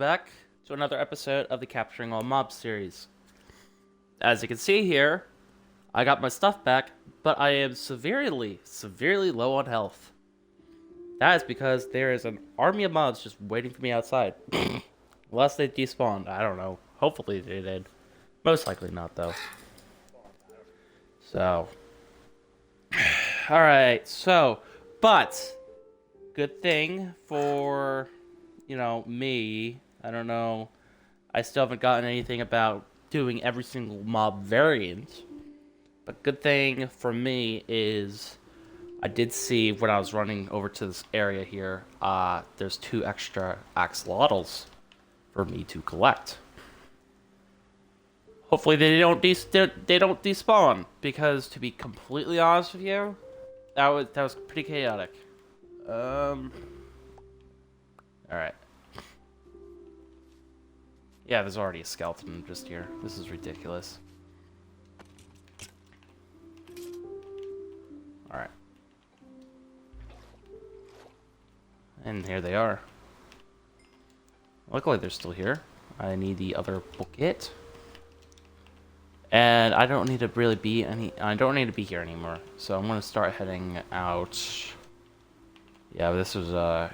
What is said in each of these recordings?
back to another episode of the Capturing All Mobs series. As you can see here, I got my stuff back, but I am severely low on health. That is because there is an army of mobs just waiting for me outside. Unless they despawned, I don't know. Hopefully they did. Most likely not, though. So. Alright, but, good thing for, me. I don't know. I still haven't gotten anything about doing every single mob variant. But good thing for me is I did see when I was running over to this area here, there's 2 extra axolotls for me to collect. Hopefully they don't despawn, because to be completely honest with you, that was pretty chaotic. All right. Yeah, there's already a skeleton just here. This is ridiculous. All right. And here they are. Luckily, they're still here. I need the other bucket. And I don't need to really be I don't need to be here anymore. So I'm gonna start heading out. Yeah, this was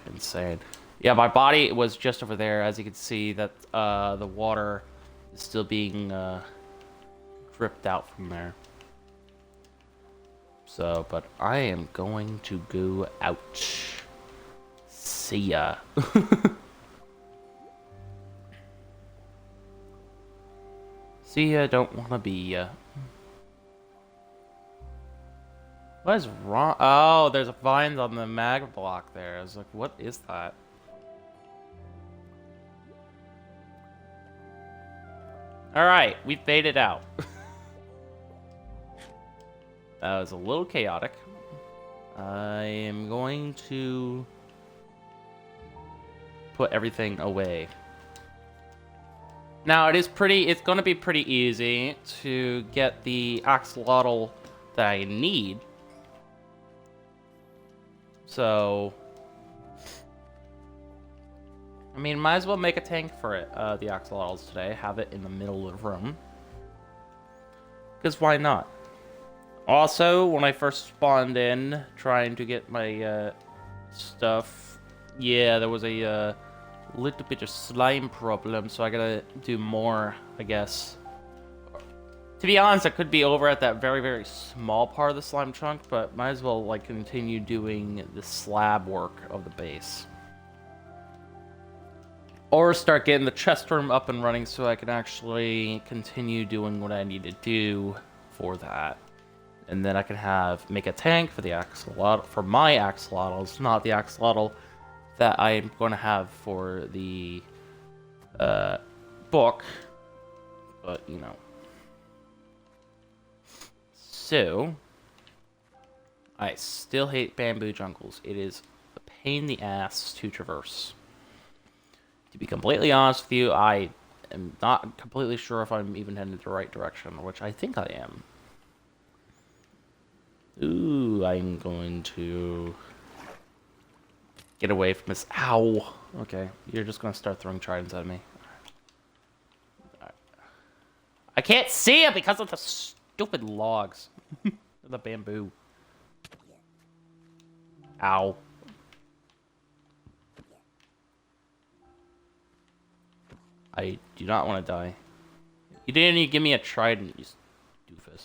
insane. Yeah, my body was just over there. As you can see, that the water is still being dripped out from there. So, but I am going to go out. See ya. See ya, don't wanna be ya. What is wrong? Oh, there's a vines on the mag block there. I was like, what is that? Alright, we faded out. That was a little chaotic. I am going to put everything away. Now, it's going to be pretty easy to get the axolotl that I need. So, I mean, might as well make a tank for it, the axolotls today. Have it in the middle of the room. Because why not? Also, when I first spawned in, trying to get my stuff, yeah, there was a little bit of slime problem, so I gotta do more, I guess. To be honest, I could be over at that very small part of the slime chunk, but might as well like continue doing the slab work of the base. Or start getting the chest room up and running so I can actually continue doing what I need to do for that. And then I can make a tank for the axolotl, for my axolotls, not the axolotl that I'm going to have for the book. But, you know. So, I still hate bamboo jungles. It is a pain in the ass to traverse. To be completely honest with you, I am not completely sure if I'm even heading in the right direction, which I think I am. Ooh, I'm going to get away from this. Ow! Okay, you're just going to start throwing tridents at me. Alright. I can't see it because of the stupid logs. The bamboo. Ow. I do not want to die. You didn't even give me a trident, you doofus.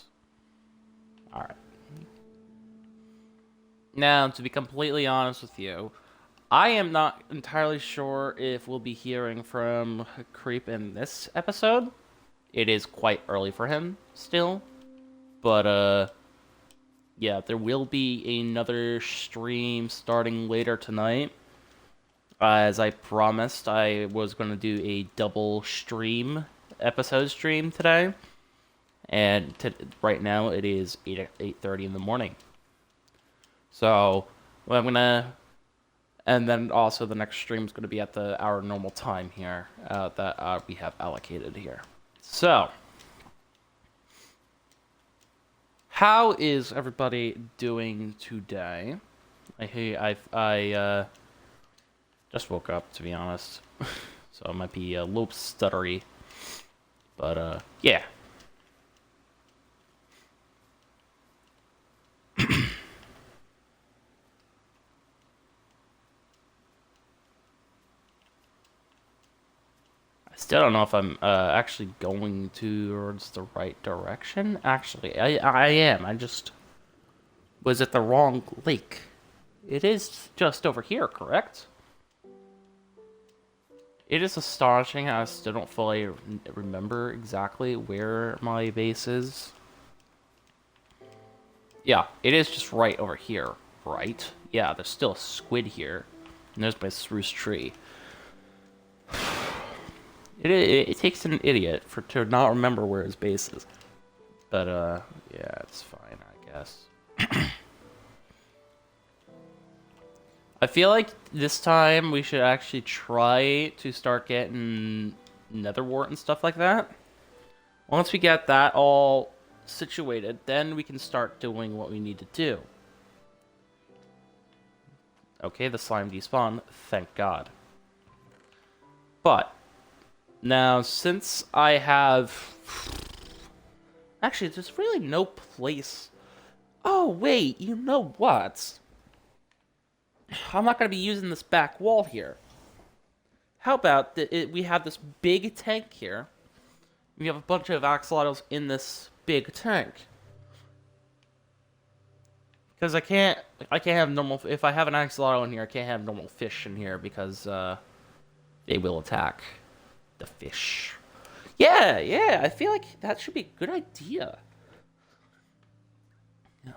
Alright. Now, to be completely honest with you, I am not entirely sure if we'll be hearing from Creep in this episode. It is quite early for him, still. But, yeah, there will be another stream starting later tonight. As I promised, I was going to do a double episode stream today. And right now, it is 8:30 in the morning. So, well, I'm gonna, and then also the next stream is gonna be at our normal time here that we have allocated here. So, how is everybody doing today? I just woke up, to be honest. So it might be a little stuttery. But, yeah. I still don't know if I'm actually going towards the right direction. Actually, I am. I just was at the wrong lake. It is just over here, correct? It is astonishing how I still don't fully remember exactly where my base is. Yeah, it is just right over here, right? Yeah, there's still a squid here. And there's my spruce tree. It takes an idiot to not remember where his base is. But, yeah, it's fine, I guess. I feel like this time we should actually try to start getting nether wart and stuff like that. Once we get that all situated, then we can start doing what we need to do. Okay, the slime despawned, thank God. But, now, since I have... Actually, there's really no place... Oh, wait, you know what? I'm not going to be using this back wall here. How about we have this big tank here. We have a bunch of axolotls in this big tank. Because I can't have normal... If I have an axolotl in here, I can't have normal fish in here because they will attack the fish. Yeah, I feel like that should be a good idea. Yeah.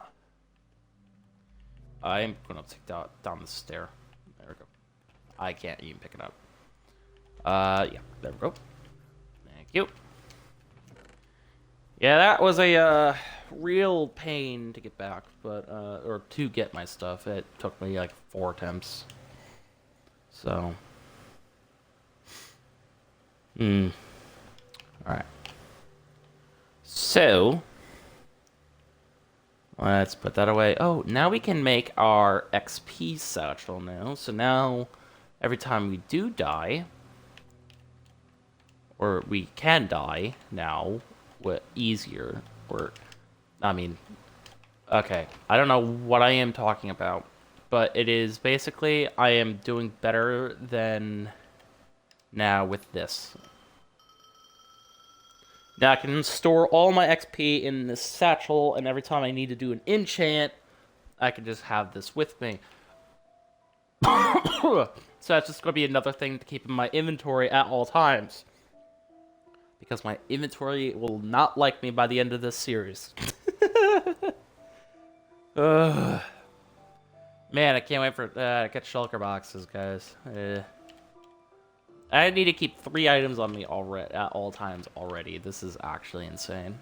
I'm gonna take down the stair. There we go. I can't even pick it up. Yeah, there we go. Thank you. Yeah, that was a real pain to get back, but or to get my stuff. It took me like 4 attempts. So, Alright. So, let's put that away. Oh, now we can make our XP satchel now. So now, every time we do die, or we can die now, with easier, or, I mean, okay, I don't know what I am talking about, but it is basically, I am doing better than now with this. Now I can store all my XP in this satchel, and every time I need to do an enchant, I can just have this with me. So that's just going to be another thing to keep in my inventory at all times. Because my inventory will not like me by the end of this series. Man, I can't wait for get shulker boxes, guys. I need to keep 3 items on me already at all times already. This is actually insane.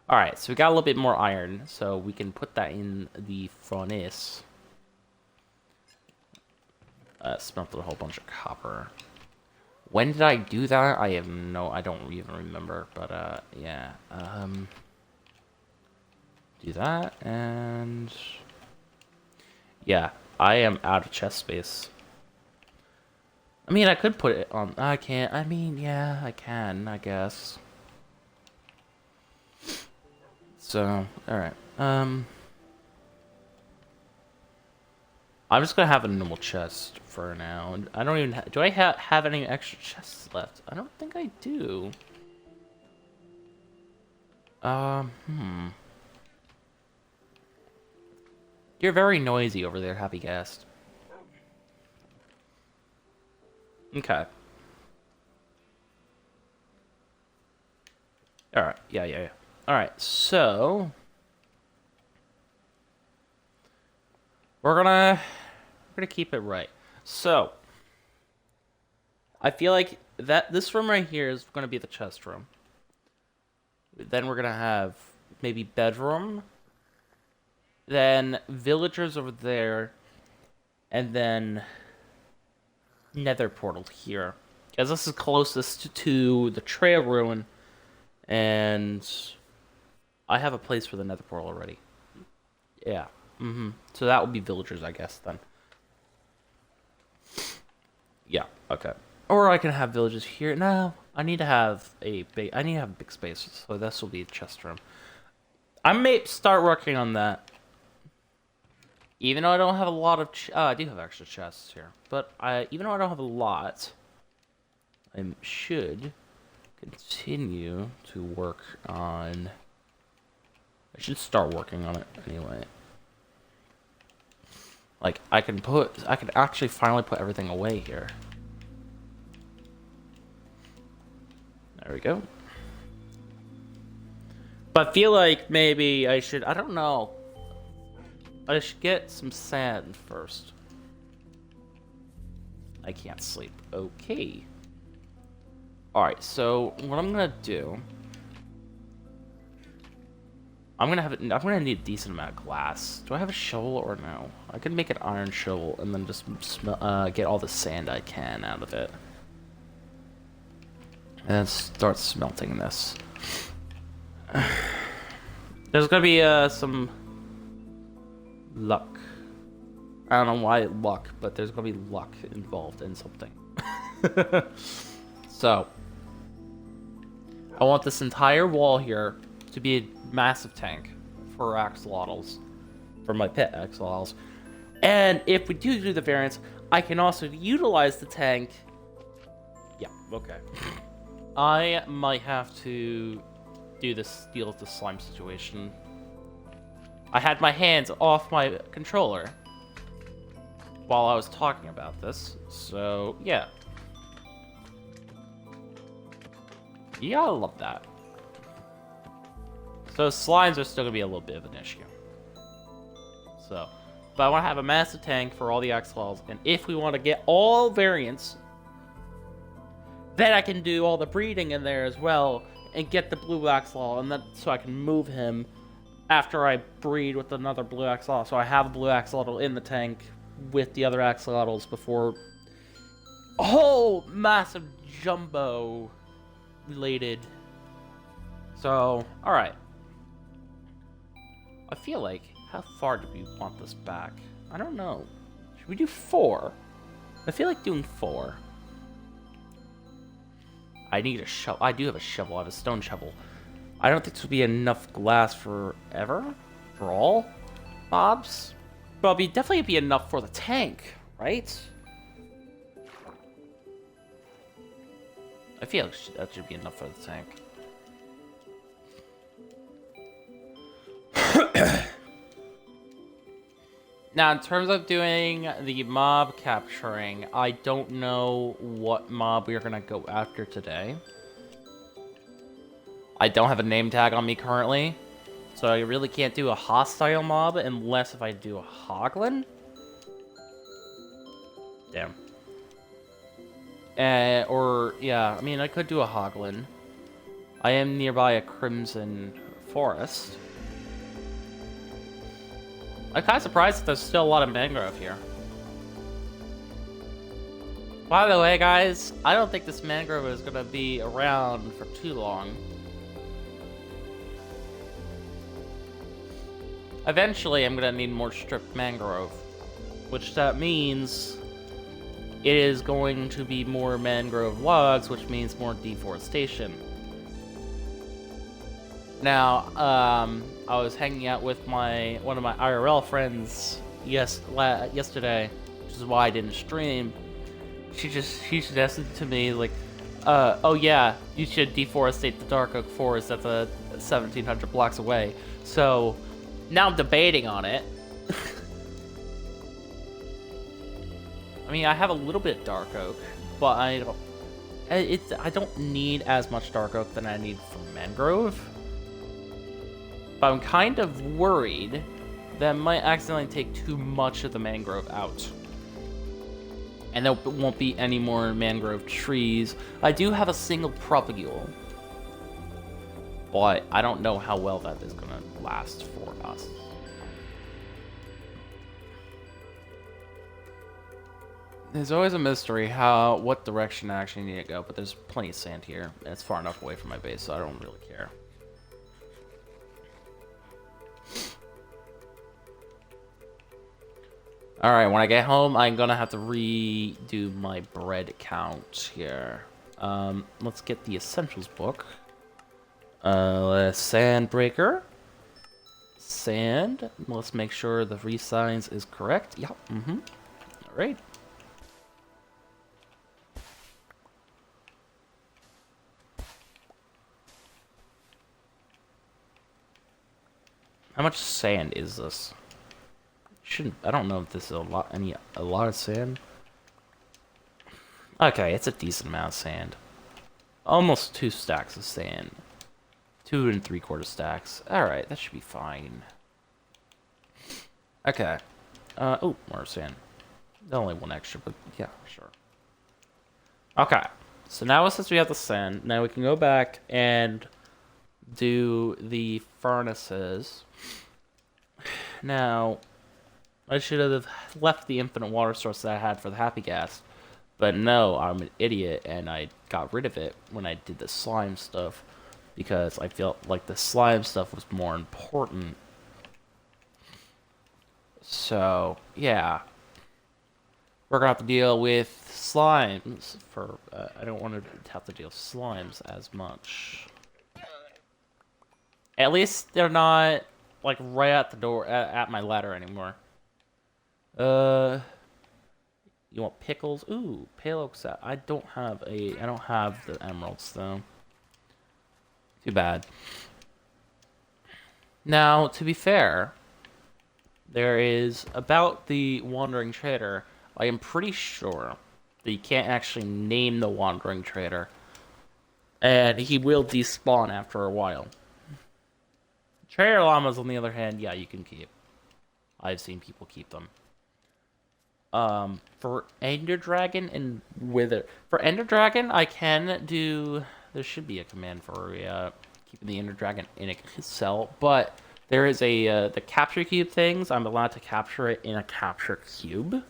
Alright, so we got a little bit more iron, so we can put that in the furnace. Smelted a whole bunch of copper. When did I do that? I don't even remember, but yeah. Do that, and yeah, I am out of chest space. I mean, I could put it on. I can't. I mean, yeah, I can, I guess. So, alright. I'm just gonna have a normal chest for now. I don't even do I have any extra chests left? I don't think I do. You're very noisy over there, Happy Guest. Okay. Alright, yeah. Alright, so... We're gonna keep it right. So... I feel like this room right here is gonna be the chest room. Then we're gonna have maybe bedroom. Then villagers over there. And then... nether portal here, because this is closest to the trail ruin, and I have a place for the nether portal already. Yeah. So that would be villagers, I guess, then. Yeah, okay. Or I can have villages here. No, I need to have a big space, so this will be a chest room. I may start working on that. Even though I don't have a lot of... I do have extra chests here. But even though I don't have a lot, I should continue to work on... I should start working on it anyway. Like, I can actually finally put everything away here. There we go. But I feel like maybe I should... I don't know. I should get some sand first. I can't sleep. Okay. Alright, so what I'm gonna do... I'm gonna need a decent amount of glass. Do I have a shovel or no? I could make an iron shovel and then just get all the sand I can out of it. And then start smelting this. There's gonna be some luck. I don't know why luck, but there's gonna be luck involved in something. So, I want this entire wall here to be a massive tank for axolotls, for my pet axolotls. And if we do the variants, I can also utilize the tank. Yeah, okay. I might have to deal with the slime situation. I had my hands off my controller while I was talking about this, so yeah. Yeah, I love that. So slimes are still gonna be a little bit of an issue. So, but I want to have a massive tank for all the axolotls, and if we want to get all variants, then I can do all the breeding in there as well, and get the blue axolotl, and then so I can move him after I breed with another blue axolotl. So I have a blue axolotl in the tank with the other axolotls before a whole massive jumbo related. So, alright. I feel like, how far do we want this back? I don't know. Should we do 4? I feel like doing 4. I need a shovel. I do have a shovel. I have a stone shovel. I don't think this will be enough glass forever? For all mobs? But it'll definitely be enough for the tank, right? I feel like that should be enough for the tank. Now, in terms of doing the mob capturing, I don't know what mob we are going to go after today. I don't have a name tag on me currently, so I really can't do a hostile mob unless if I do a hoglin. Damn. Or, yeah, I mean, I could do a hoglin. I am nearby a crimson forest. I'm kind of surprised that there's still a lot of mangrove here. By the way, guys, I don't think this mangrove is going to be around for too long. Eventually, I'm going to need more stripped mangrove, which that means it is going to be more mangrove logs, which means more deforestation. Now, I was hanging out with one of my IRL friends yesterday, which is why I didn't stream. She suggested to me, like, oh yeah, you should deforestate the Dark Oak Forest that's 1,700 blocks away. So, now I'm debating on it. I mean, I have a little bit of Dark Oak, but I don't need as much Dark Oak than I need from mangrove. But I'm kind of worried that I might accidentally take too much of the mangrove out. And there won't be any more mangrove trees. I do have a single propagule, but I don't know how well that is going to last for us. There's always a mystery what direction I actually need to go, but there's plenty of sand here, and it's far enough away from my base, so I don't really care. Alright, when I get home, I'm gonna have to redo my bread count here. Let's get the Essentials book. Sand breaker. Sand. Let's make sure the re-signs is correct. Yep. Alright. How much sand is this? Shouldn't, I don't know if this is a lot of sand. Okay, it's a decent amount of sand. Almost 2 stacks of sand. 2 3/4 stacks. Alright, that should be fine. Okay. Oh, more sand. Only 1 extra, but yeah, sure. Okay. So now since we have the sand, now we can go back and do the furnaces. Now, I should have left the infinite water source that I had for the happy gas. But no, I'm an idiot, and I got rid of it when I did the slime stuff. Because I felt like the slime stuff was more important. So, yeah. We're gonna have to deal with slimes for... I don't want to have to deal with slimes as much. At least they're not, like, right at the door, at my ladder anymore. You want pickles? Ooh, pale oak sap. I don't have the emeralds, though. Too bad. Now, to be fair, there is, about the Wandering Trader, I am pretty sure that you can't actually name the Wandering Trader. And he will despawn after a while. Trader llamas, on the other hand, yeah, you can keep. I've seen people keep them. For Ender Dragon and Wither. For Ender Dragon, I can do... There should be a command for keeping the Ender Dragon in a cell, but there is a the capture cube things. I'm allowed to capture it in a capture cube.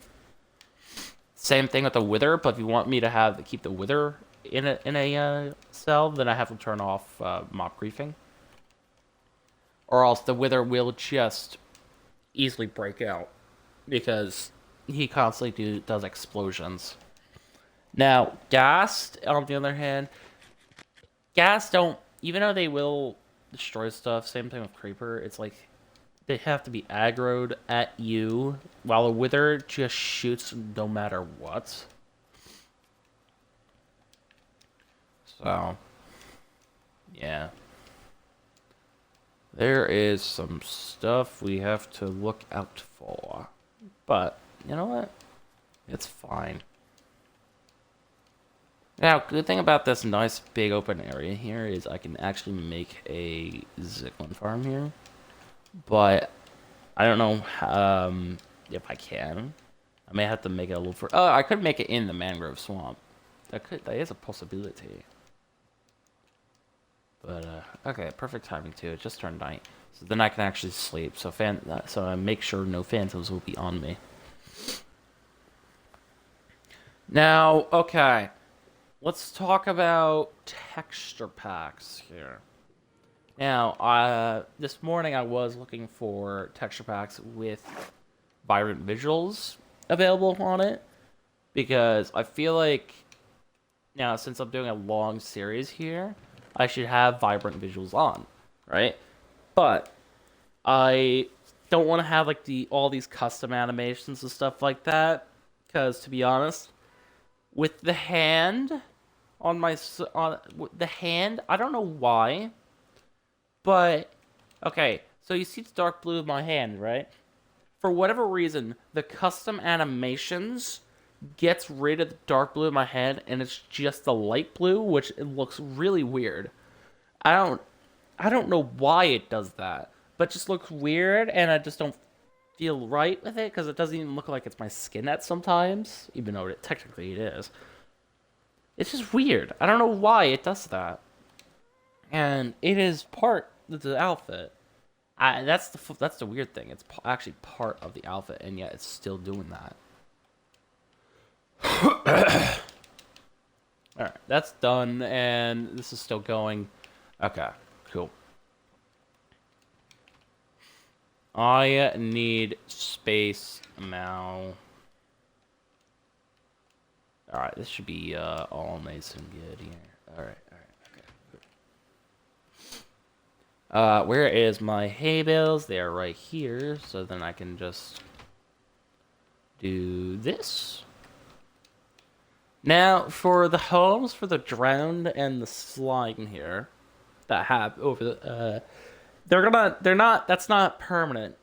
Same thing with the Wither, but if you want me to keep the Wither in a cell, then I have to turn off mob griefing, or else the Wither will just easily break out because he constantly does explosions. Now, Ghast, on the other hand, Ghast don't, even though they will destroy stuff, same thing with Creeper, it's like they have to be aggroed at you, while a Wither just shoots no matter what. So, yeah. There is some stuff we have to look out for. But, you know what? It's fine. Now, good thing about this nice big open area here is I can actually make a Zicklin farm here. But I don't know if I can. I may have to make it a little further. Oh, I could make it in the mangrove swamp. That is a possibility. But okay, perfect timing too. It just turned night, so then I can actually sleep. So I make sure no phantoms will be on me. Now, okay, let's talk about texture packs here. Now, this morning I was looking for texture packs with vibrant visuals available on it, because I feel like now, since I'm doing a long series here, I should have vibrant visuals on, right? But I don't want to have like all these custom animations and stuff like that, because to be honest, with the hand on the hand, I don't know why, but okay, so you see the dark blue of my hand, right? For whatever reason, the custom animations gets rid of the dark blue in my head, and it's just the light blue, which it looks really weird. I don't know why it does that, but it just looks weird, and I just don't feel right with it, because it doesn't even look like it's my skin at sometimes, even though technically it is. It's just weird. I don't know why it does that. And it is part of the outfit. That's the weird thing. It's actually part of the outfit, and yet it's still doing that. Alright, that's done, and this is still going. Okay, cool. I need space now. Alright, this should be all nice and good here. Alright, okay. Where is my hay bales? They are right here, so then I can just do this. Now, for the homes for the drowned and the slime here that have over the that's not permanent.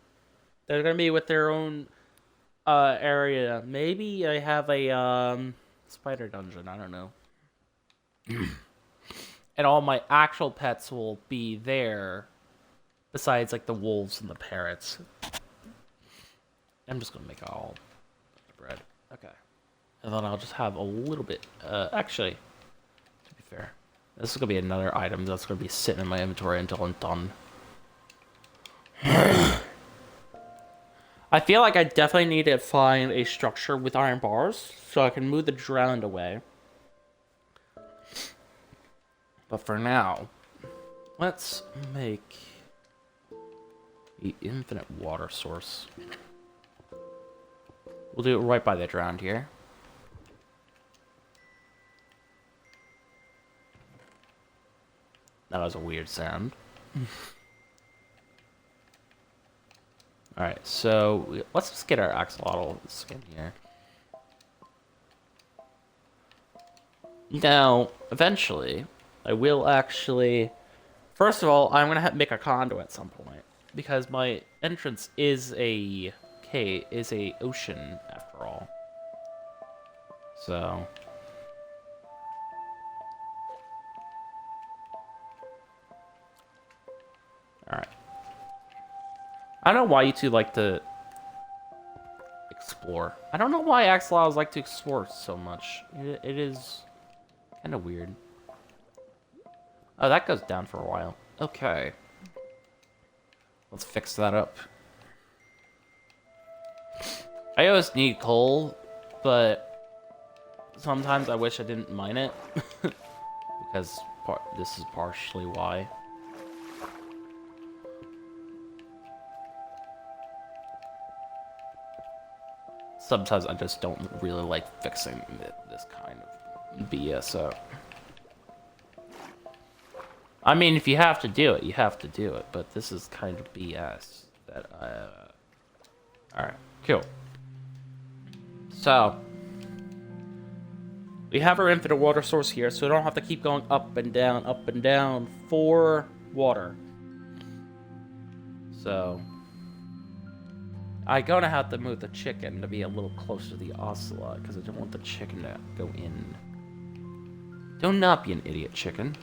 They're gonna be with their own area. Maybe I have a spider dungeon, I don't know. And all my actual pets will be there besides like the wolves and the parrots. I'm just gonna make all bread. Okay. And then I'll just have a little bit actually, to be fair, this is gonna be another item that's gonna be sitting in my inventory until I'm done. I feel like I definitely need to find a structure with iron bars so I can move the drowned away. But for now, let's make the infinite water source. We'll do it right by the drowned here. That was a weird sound. Alright, so let's just get our axolotl skin here. Now, eventually, I will actually... First of all, I'm going to make a condo at some point. Because my entrance is a cave, is a ocean, after all. So... Alright. I don't know why you two like to explore. I don't know why axolotls like to explore so much. It is kind of weird. Oh, that goes down for a while. Okay. Let's fix that up. I always need coal, but sometimes I wish I didn't mine it. Because this is partially why. Sometimes I just don't really like fixing this kind of BS up. I mean, if you have to do it, you have to do it. But this is kind of BS that Alright, cool. So, we have our infinite water source here, so we don't have to keep going up and down for water. So... I'm gonna have to move the chicken to be a little closer to the ocelot because I don't want the chicken to go in. Do not be an idiot, chicken.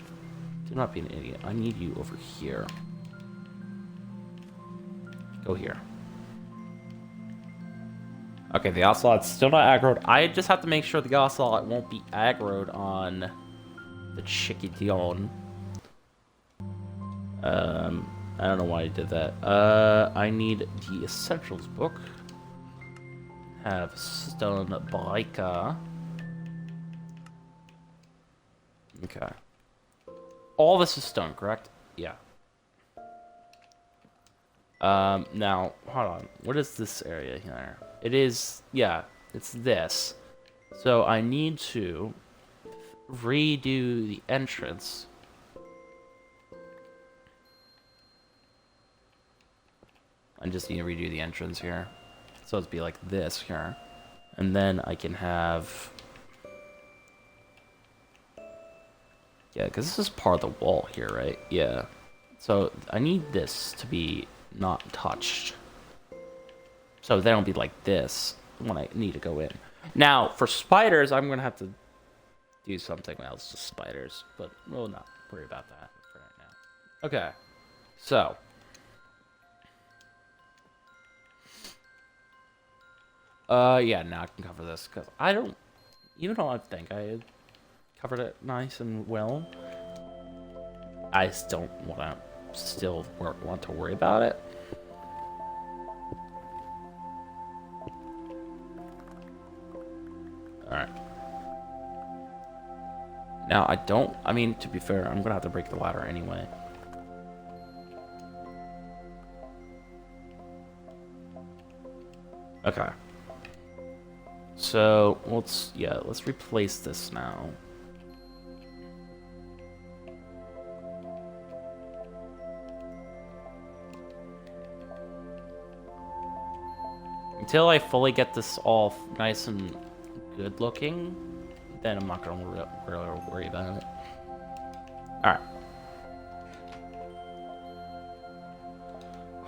Do not be an idiot. I need you over here. Go here. Okay, the ocelot's still not aggroed. I just have to make sure the ocelot won't be aggroed on the chicken. I don't know why I did that. I need the Essentials book. Have stone biker. Okay. All this is stone, correct? Yeah. Now, hold on. What is this area here? It is, yeah, it's this. So I need to redo the entrance. I just need to redo the entrance here. So it'd be like this here. And then I can have... Yeah, because this is part of the wall here, right? Yeah. So I need this to be not touched. So they don't be like this when I need to go in. Now, for spiders, I'm going to have to do something else to spiders. But we'll not worry about that for right now. Okay. So... yeah, now I can cover this, because I don't... Even though I think I covered it nice and well, I just don't want to worry about it. Alright. Now, I mean, to be fair, I'm gonna have to break the ladder anyway. Okay. So let's replace this now. Until I fully get this all nice and good looking, then I'm not gonna really worry about it. Alright.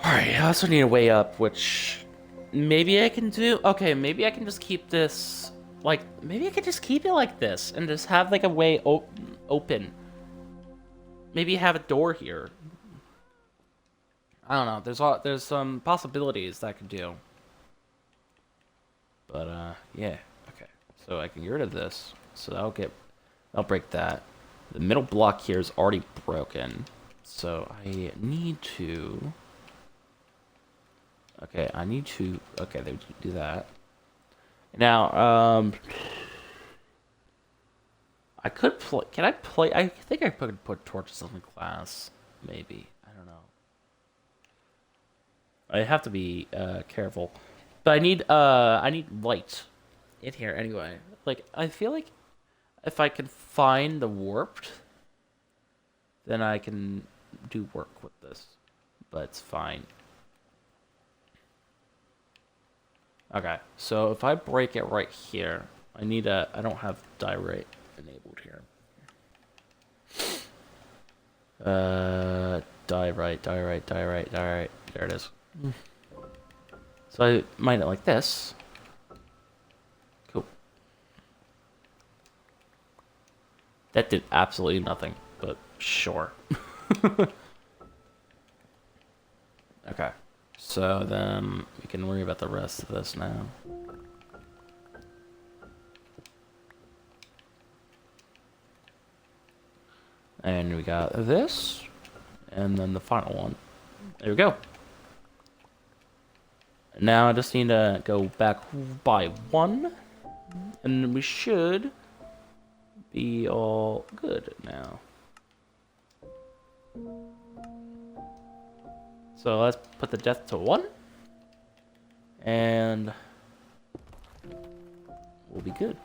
Alright, I also need a way up, which maybe I can do. Okay, maybe I can just keep this, like, maybe I could just keep it like this and just have, like, a way open. Maybe have a door here. I don't know. There's some possibilities that I could do. But, yeah. Okay. So I can get rid of this. So I'll break that. The middle block here is already broken. So I need to... Okay, okay, they do that. Now, I could play, can I play, I think I could put torches on the glass, maybe, I don't know. I have to be, careful. But I need light in here anyway. Like, I feel like if I can find the warped, then I can do work with this. But it's fine. Okay, so if I break it right here, I don't have diorite enabled here. Diorite. There it is. So I mine it like this. Cool. That did absolutely nothing, but sure. Okay. So then we can worry about the rest of this now. And we got this, and then the final one. There we go. Now I just need to go back by one, and we should be all good now. So let's put the depth to 1, and we'll be good.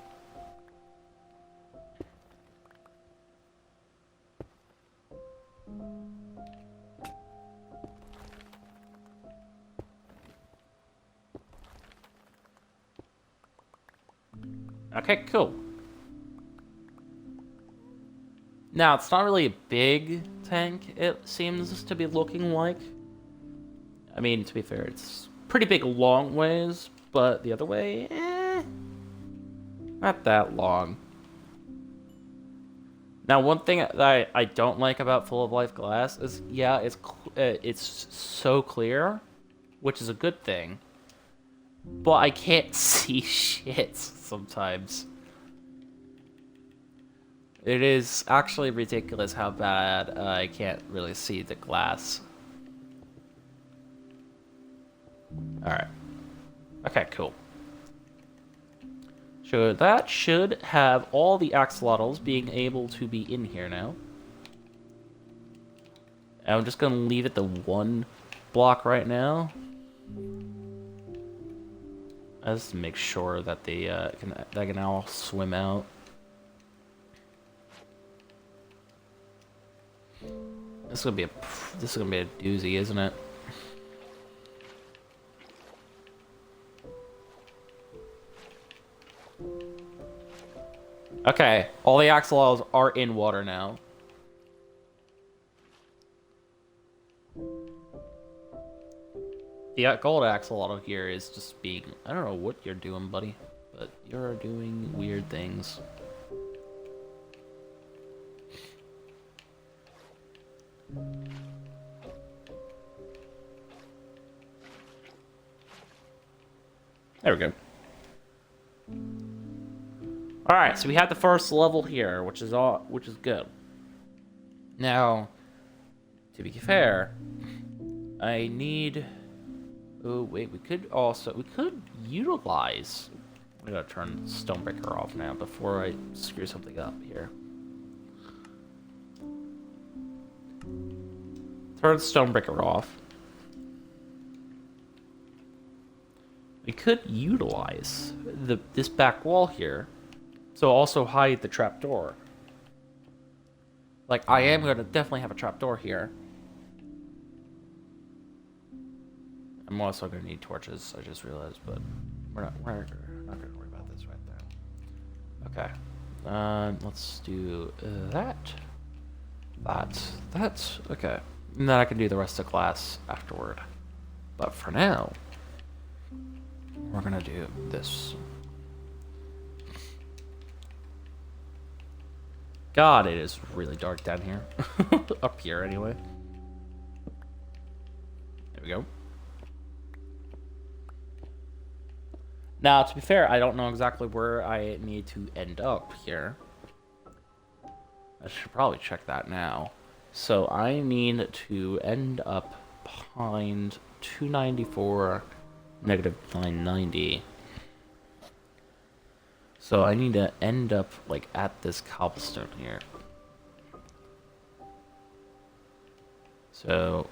Okay, cool. Now, it's not really a big tank, it seems to be looking like. I mean, to be fair, it's pretty big long ways, but the other way, not that long. Now, one thing that I don't like about Full of Life glass is, yeah, it's so clear, which is a good thing, but I can't see shit sometimes. It is actually ridiculous how bad I can't really see the glass. Alright. Okay, cool. So that should have all the axolotls being able to be in here now. And I'm just gonna leave it the 1 block right now. Just to make sure that they can all swim out. This is gonna be a doozy, isn't it? Okay, all the axolotls are in water now. The gold axolotl here is just being... I don't know what you're doing, buddy, but you're doing weird things. There we go. All right, so we have the first level here, which is good. Now, to be fair, I need. Oh wait, we could utilize. I'm gonna turn Stonebreaker off now before I screw something up here. Turn Stonebreaker off. We could utilize this back wall here, so also hide the trapdoor. Like, I am gonna definitely have a trapdoor here. I'm also gonna need torches, I just realized, but we're not gonna worry about this right now. Okay. Let's do that. Okay. And then I can do the rest of class afterward. But for now, we're gonna do this. God, it is really dark down here. Up here, anyway. There we go. Now, to be fair, I don't know exactly where I need to end up here. I should probably check that now. So I need to end up behind 294, negative 990. So I need to end up, like, at this cobblestone here. So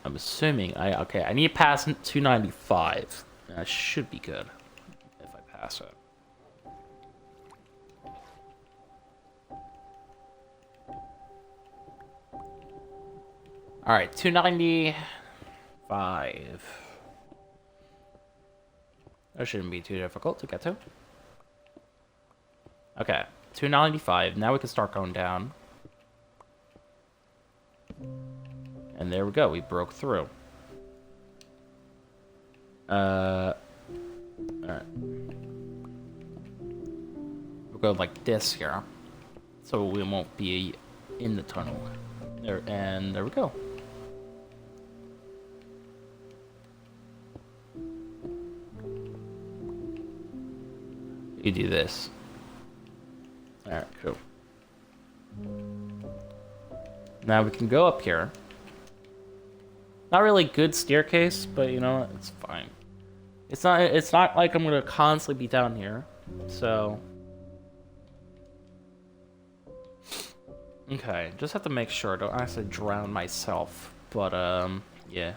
I'm assuming I need to pass 295. That should be good if I pass it. All right, 295. That shouldn't be too difficult to get to. Okay, 295. Now we can start going down. And there we go. We broke through. Alright. We'll go like this here. So we won't be in the tunnel. There, and there we go. You do this. Alright, cool. Now we can go up here. Not really good staircase, but you know what? It's fine. It's not like I'm gonna constantly be down here. So okay, just have to make sure I don't actually drown myself. But yeah.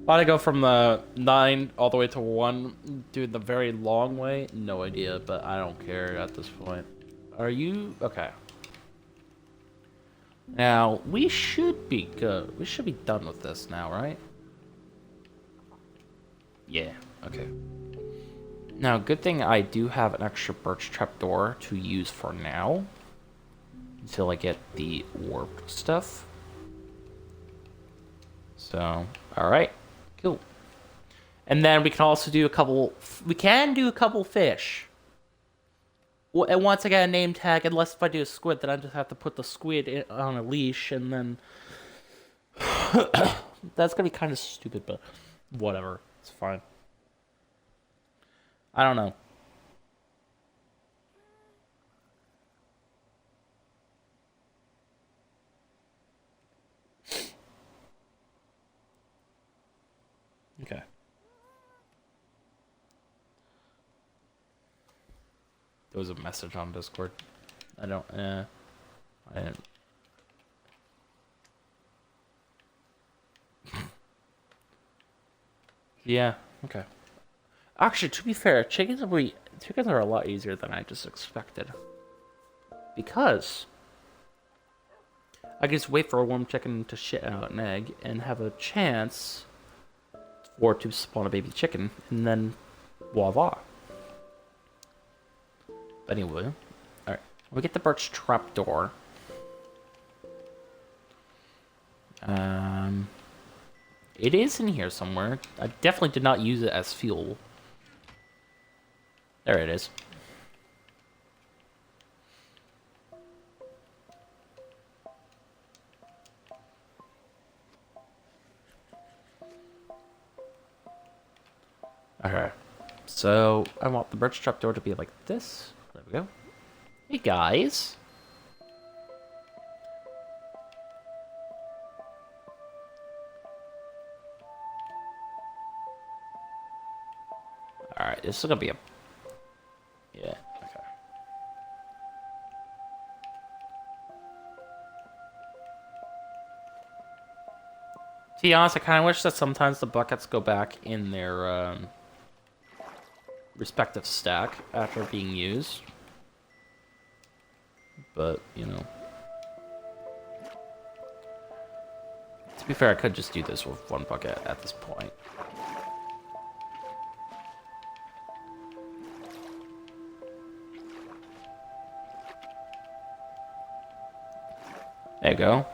Why to go from the 9 all the way to 1, do the very long way? No idea, but I don't care at this point. Are you... okay. Now, we should be good. We should be done with this now, right? Yeah, okay. Now, good thing I do have an extra birch trapdoor to use for now. Until I get the warp stuff. So, alright. Cool. And then we can also do a couple... we can do a couple fish. And once I get a name tag, unless if I do a squid, then I just have to put the squid on a leash, and then... that's gonna be kind of stupid, but whatever. It's fine. I don't know. Okay. There was a message on Discord. I didn't. Yeah, okay. Actually, to be fair, chickens are a lot easier than I just expected. Because I can just wait for a warm chicken to shit out an egg and have a chance for it to spawn a baby chicken, and then voila. But anyway, alright. We get the birch trapdoor. It is in here somewhere. I definitely did not use it as fuel. There it is. Okay. So, I want the birch trapdoor to be like this. There we go. Hey, guys. Alright, this is gonna be a... yeah, okay. be honest, I kind of wish that sometimes the buckets go back in their respective stack after being used. But, you know. To be fair, I could just do this with one bucket at this point. There you go.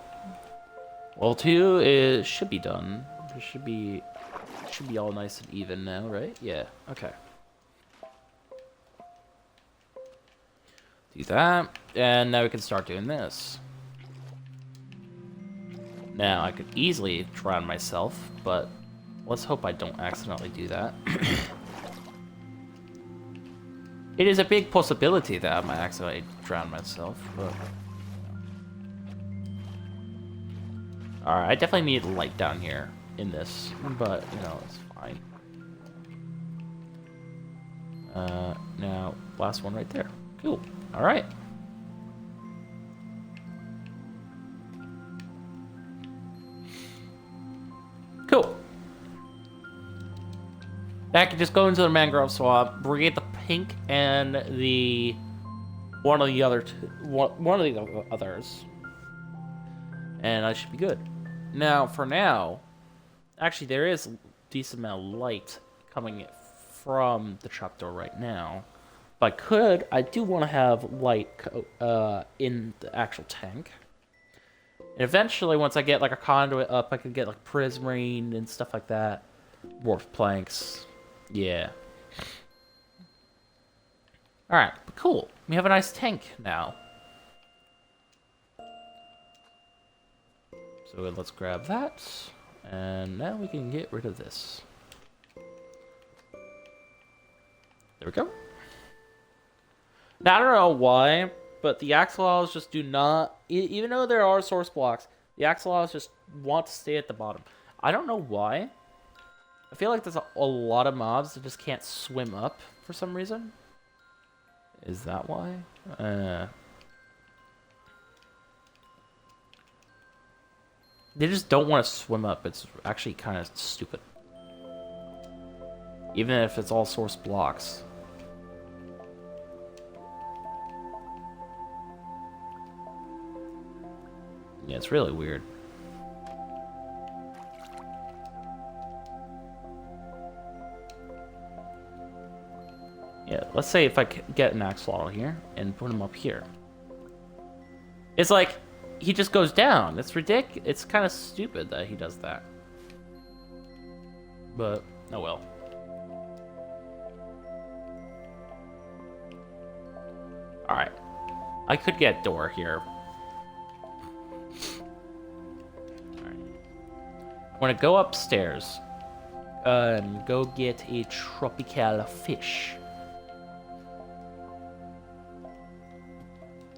Well, 2 should be done. It should be all nice and even now, right? Yeah. Okay. Do that, and now we can start doing this. Now I could easily drown myself, but let's hope I don't accidentally do that. It is a big possibility that I might accidentally drown myself, but. Alright, I definitely need light down here in this, but, you know, it's fine. Now, last one right there. Cool. Alright. Cool. Now I can just go into the mangrove swamp, bring the pink and the one of the others, and I should be good. Now, for now, actually there is a decent amount of light coming from the trapdoor right now. If I do want to have light in the actual tank. And eventually, once I get like a conduit up, I can get like prismarine and stuff like that. Warp planks. Yeah. Alright, cool. We have a nice tank now. So let's grab that. And now we can get rid of this. There we go. Now, I don't know why, but the axolotls just do not... Even though there are source blocks, the axolotls just want to stay at the bottom. I don't know why. I feel like there's a lot of mobs that just can't swim up for some reason. Is that why? They just don't want to swim up. It's actually kind of stupid. Even if it's all source blocks. Yeah, it's really weird. Yeah, let's say if I get an axolotl here and put him up here. It's like, he just goes down. It's ridiculous. It's kind of stupid that he does that. But, oh well. Alright. I could get door here. I'm gonna go upstairs and go get a tropical fish.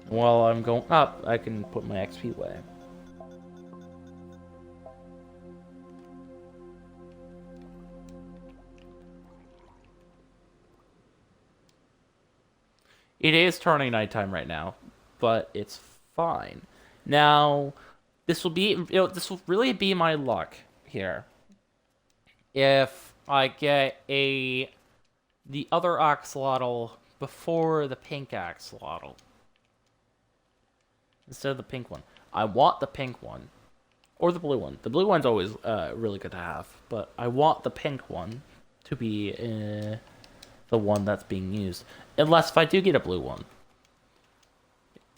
While I'm going up, I can put my XP away. It is turning nighttime right now, but it's fine. Now, this will really be my luck here. If I get the other axolotl before the pink axolotl. Instead of the pink one. I want the pink one. Or the blue one. The blue one's always really good to have. But I want the pink one to be the one that's being used. Unless if I do get a blue one.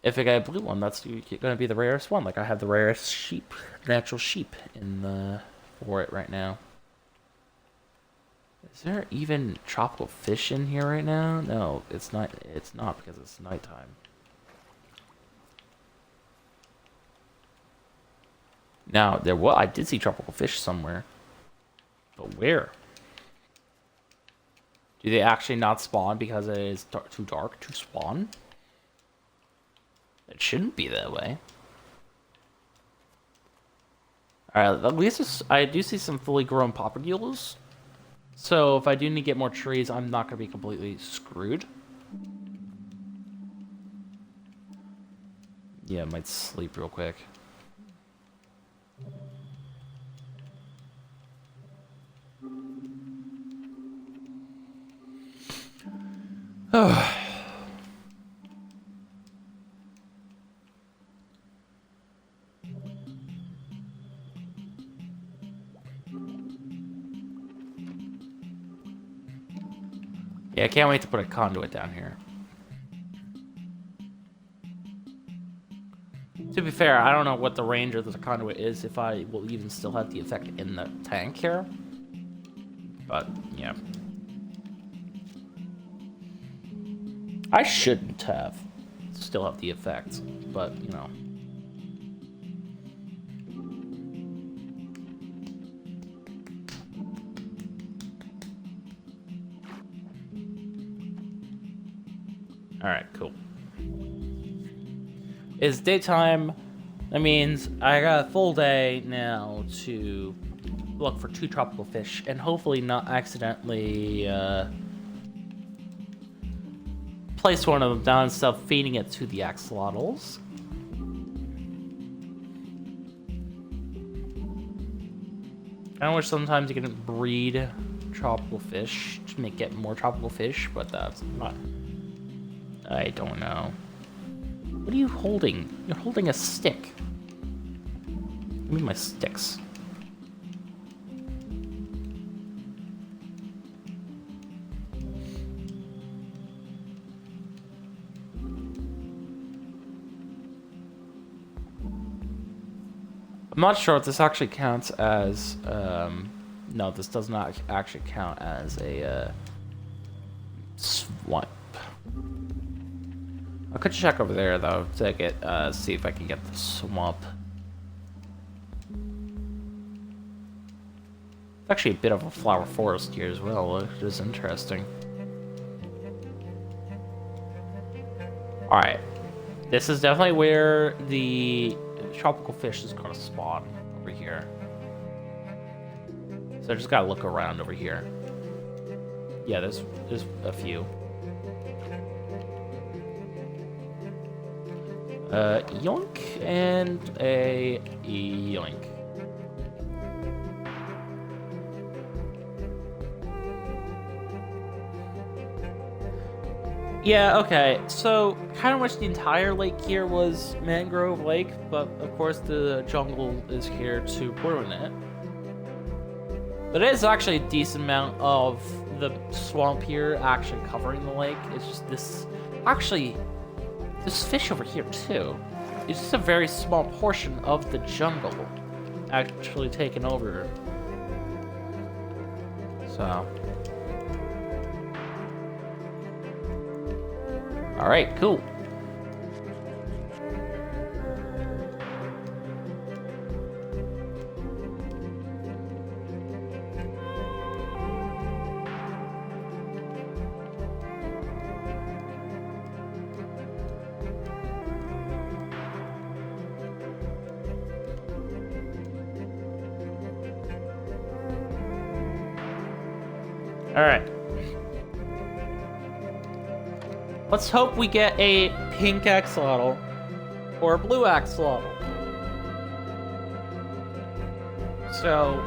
If I get a blue one, that's going to be the rarest one. Like I have the rarest sheep, natural sheep for it right now. Is there even tropical fish in here right now? No, it's not. It's not because it's nighttime. Now I did see tropical fish somewhere, but where? Do they actually not spawn because it is too dark to spawn? It shouldn't be that way. Alright, at least I do see some fully grown propagules. So if I do need to get more trees, I'm not going to be completely screwed. Yeah, I might sleep real quick. Yeah, I can't wait to put a conduit down here. To be fair, I don't know what the range of the conduit is, if I will even still have the effect in the tank here. But, yeah. I shouldn't have still have the effect, but, you know. Alright, cool. It's daytime. That means I got a full day now to look for 2 tropical fish and hopefully not accidentally place one of them down instead of feeding it to the axolotls. I wish sometimes you can breed tropical fish to get more tropical fish, but that's not. I don't know. What are you holding? You're holding a stick. Give me my sticks. I'm not sure if this actually counts as, no, this does not actually count as a, swamp. I could check over there, though, to get, see if I can get the swamp. It's actually a bit of a flower forest here as well, which is interesting. Alright. This is definitely where the tropical fish is gonna spawn over here. So I just gotta look around over here. Yeah, there's a few. Yoink and a yoink. Yeah, okay, so kind of wish the entire lake here was Mangrove Lake, but of course the jungle is here to ruin it. But it is actually a decent amount of the swamp here actually covering the lake. It's just this, actually, this fish over here too. It's just a very small portion of the jungle actually taken over. So. Alright, cool. Alright. Let's hope we get a pink axolotl or a blue axolotl. So,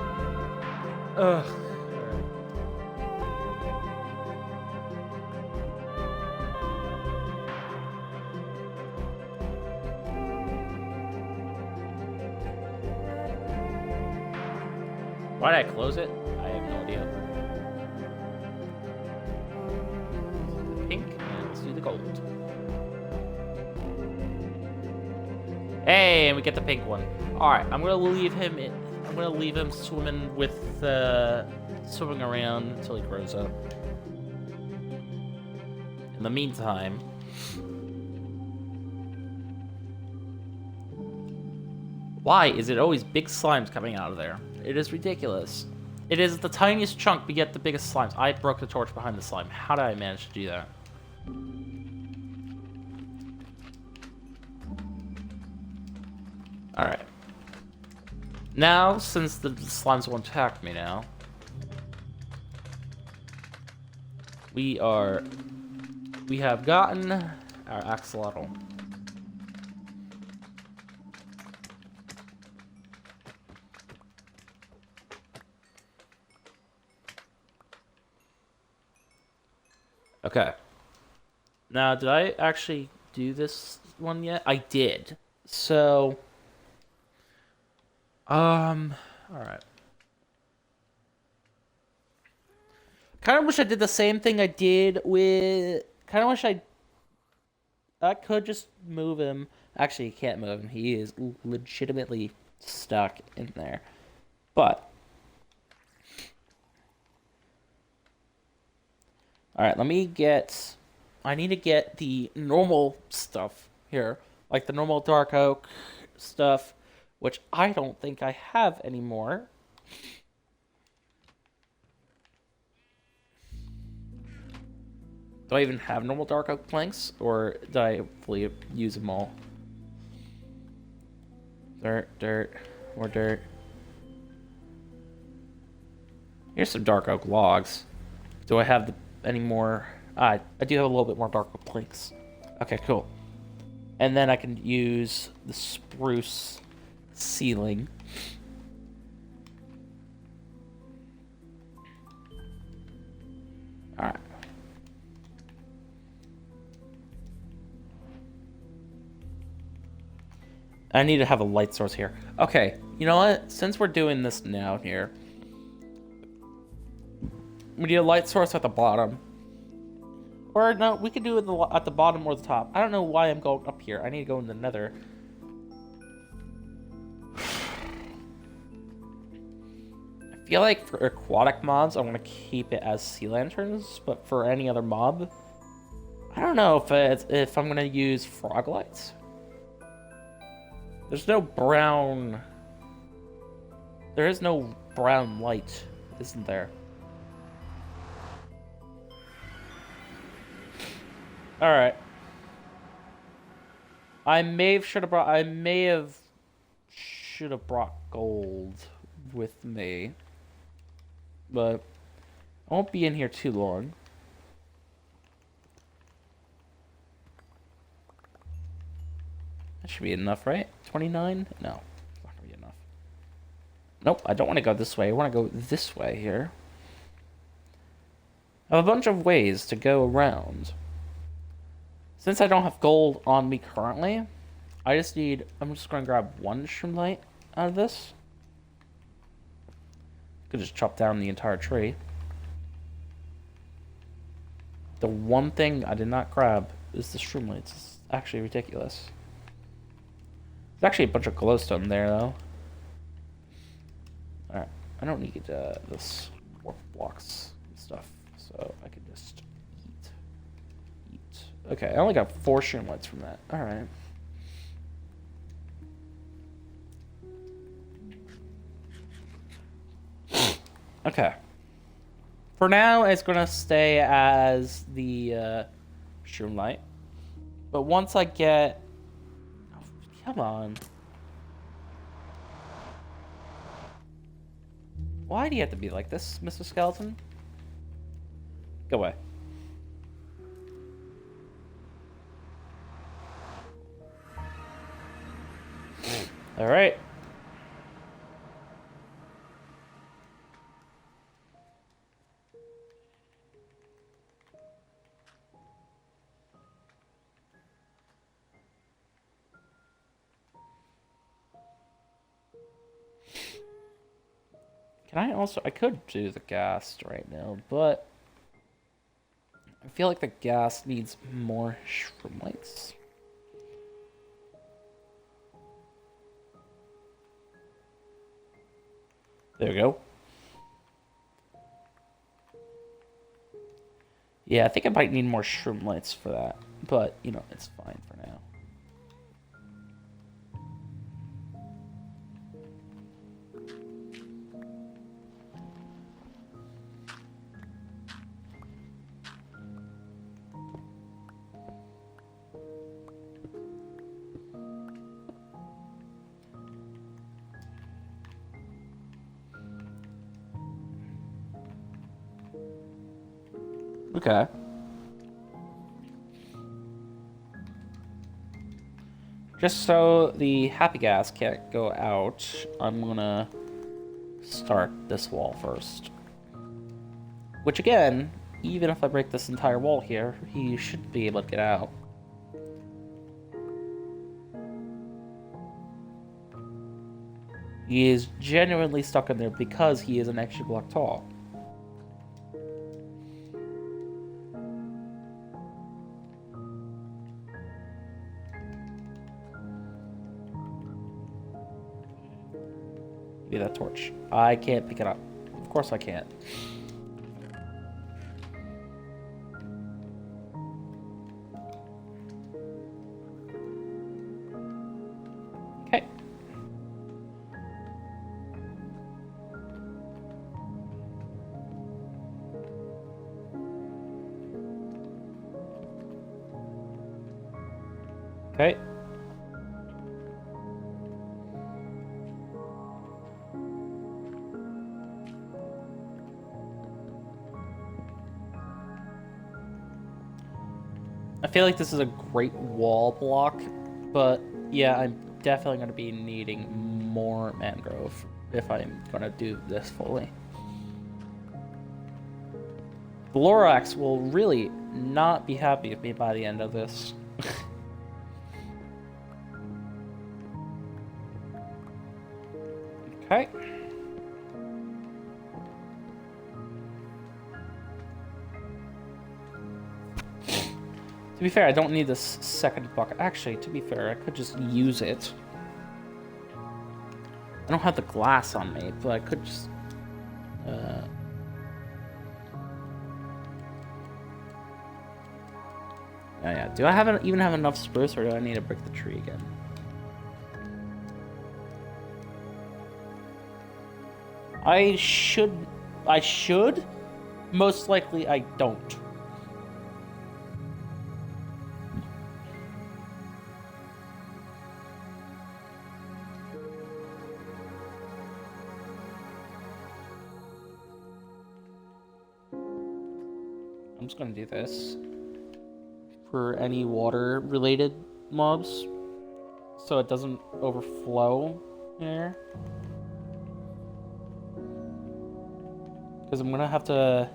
ugh. Why did I close it? I have no idea. Pink, and let's do the gold. Hey, and we get the pink one. All right, I'm gonna leave him in. I'm gonna leave him swimming with, swimming around until he grows up. In the meantime, why is it always big slimes coming out of there? It is ridiculous. It is the tiniest chunk, but yet the biggest slimes. I broke the torch behind the slime. How did I manage to do that? Alright. Now, since the slimes won't attack me now, we have gotten our axolotl. Okay. Now, did I actually do this one yet? I did. So, all right. Kind of wish I did the same thing I did with. Kind of wish I could just move him. Actually, you can't move him. He is legitimately stuck in there. But all right, let me get. I need to get the normal stuff here, like the normal dark oak stuff, which I don't think I have anymore. Do I even have normal dark oak planks, or did I fully use them all? Dirt, dirt, more dirt. Here's some dark oak logs. Do I have any more? I do have a little bit more dark oak planks. Okay, cool. And then I can use the spruce ceiling. All right. I need to have a light source here. Okay, you know what? Since we're doing this now here, we need a light source at the bottom. Or no, we could do it at the bottom or the top. I don't know why I'm going up here. I need to go in the nether. I feel like for aquatic mobs, I want to keep it as sea lanterns, but for any other mob, I don't know if I'm gonna use frog lights. There's no brown. There is no brown light, isn't there? All right. I may have should have brought gold with me, but I won't be in here too long. That should be enough, right? 29? No, it's not gonna be enough. Nope, I don't want to go this way. I want to go this way here. I have a bunch of ways to go around. Since I don't have gold on me currently, I'm just going to grab one shroomlight out of this. Could just chop down the entire tree. The one thing I did not grab is the shroomlights. It's actually ridiculous. There's actually a bunch of glowstone there, though. Alright, I don't need this warp blocks and stuff, so I can just eat. Okay, I only got 4 shroomlights from that. Alright. Okay. For now, it's gonna stay as the shroomlight. But once I get... Oh, come on. Why do you have to be like this, Mr. Skeleton? Go away. Alright. I could do the ghast right now, but I feel like the ghast needs more shroomlights. There we go. Yeah, I think I might need more shroomlights for that, but, you know, it's fine for now. Okay. Just so the happy gas can't go out, I'm gonna start this wall first. Which again, even if I break this entire wall here, he should be able to get out. He is genuinely stuck in there because he is an extra block tall. Give me that torch. I can't pick it up. Of course I can't. Okay. Okay. I feel like this is a great wall block, but yeah, I'm definitely going to be needing more mangrove if I'm going to do this fully. The Lorax will really not be happy with me by the end of this. Okay. To be fair, I don't need this second bucket. Actually, to be fair, I could just use it. I don't have the glass on me, but I could just... yeah. Do I even have enough spruce, or do I need to break the tree again? I should... Most likely, I don't. I'm just gonna do this for any water-related mobs, so it doesn't overflow here. Because I'm gonna have to...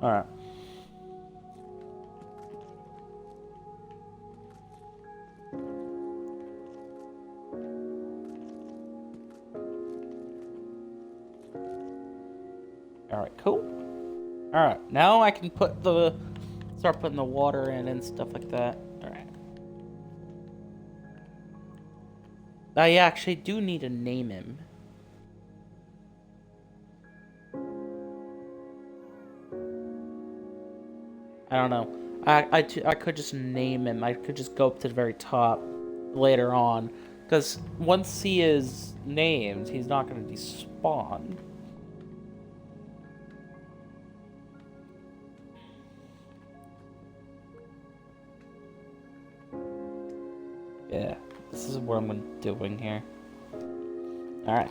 Alright. Alright, cool. Alright, now I can start putting the water in and stuff like that. Alright. I actually do need to name him. I don't know. I could just name him. I could just go up to the very top later on. Because once he is named, he's not going to despawn. Yeah, this is what I'm doing here. Alright.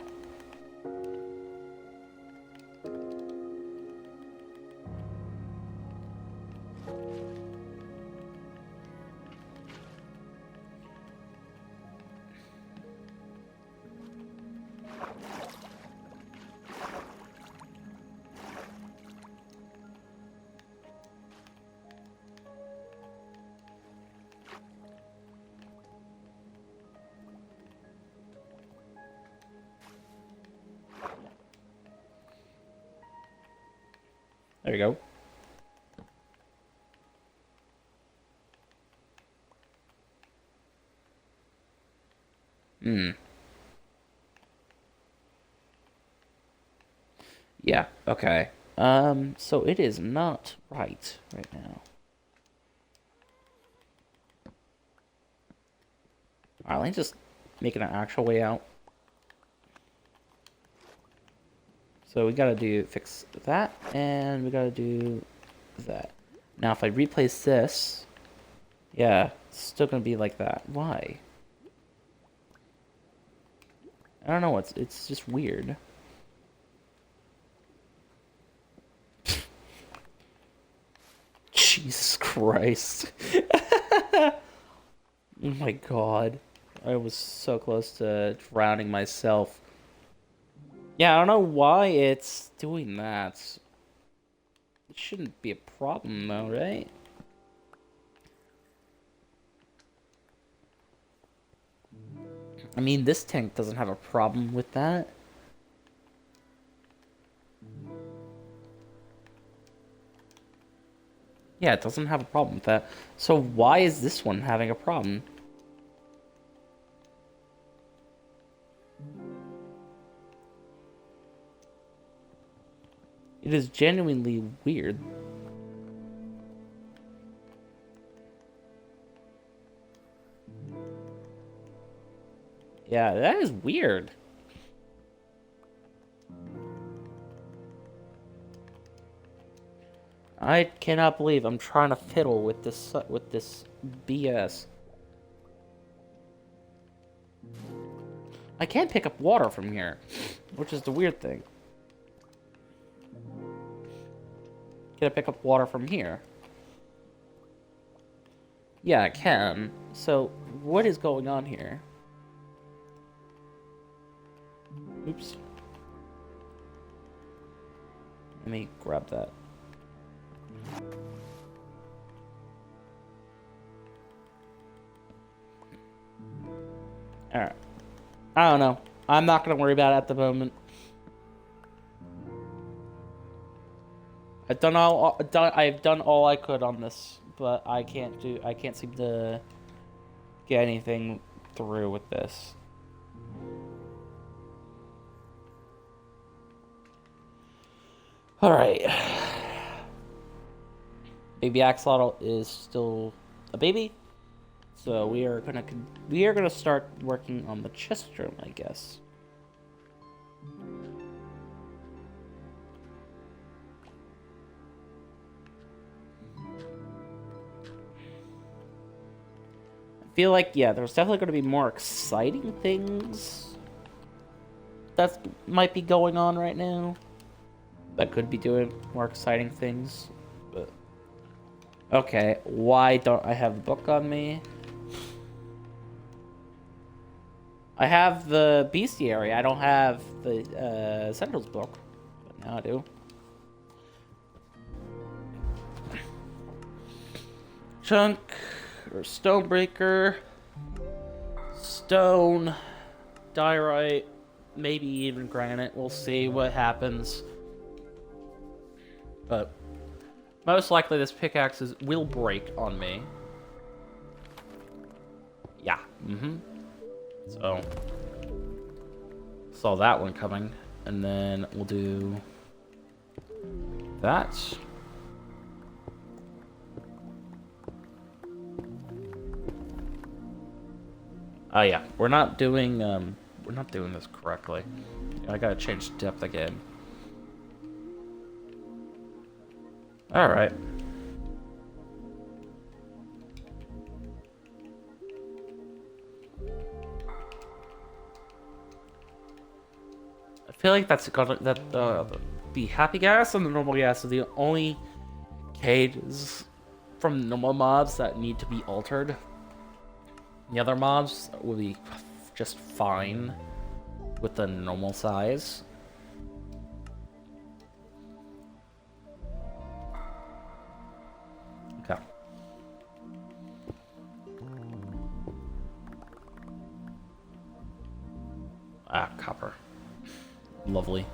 There you go. Yeah, okay. So it is not right now. Alright, let me just make it an actual way out. So we gotta fix that, and we gotta do that. Now if I replace this, yeah, it's still gonna be like that. Why? I don't know, it's just weird. Jesus Christ. Oh my god. I was so close to drowning myself. Yeah, I don't know why it's doing that. shouldn't be a problem though, right? I mean, this tank doesn't have a problem with that. Yeah, it doesn't have a problem with that. So why is this one having a problem? It is genuinely weird. Yeah, that is weird. I cannot believe I'm trying to fiddle with this BS. I can't pick up water from here, which is the weird thing. Can I pick up water from here? Yeah, I can. So, what is going on here? Oops. Let me grab that. Alright. I don't know. I'm not going to worry about it at the moment. I've done all I could on this, but I can't seem to get anything through with this. All right. Baby Axolotl is still a baby, so we are gonna start working on the chest room, I guess. I feel like, yeah, there's definitely going to be more exciting things that might be going on right now. That could be doing more exciting things. But okay, why don't I have the book on me? I have the bestiary. I don't have the Sentinel's book. But now I do. Chunk or Stonebreaker, stone, diorite, maybe even granite. We'll see what happens. But most likely this pickaxe will break on me. Yeah. So saw that one coming, and then we'll do that. Oh yeah, we're not doing this correctly. I gotta change depth again. All right. I feel like the happy gas and the normal gas are the only cages from normal mobs that need to be altered. The other mobs will be just fine with the normal size. Okay. Ah, copper. Lovely.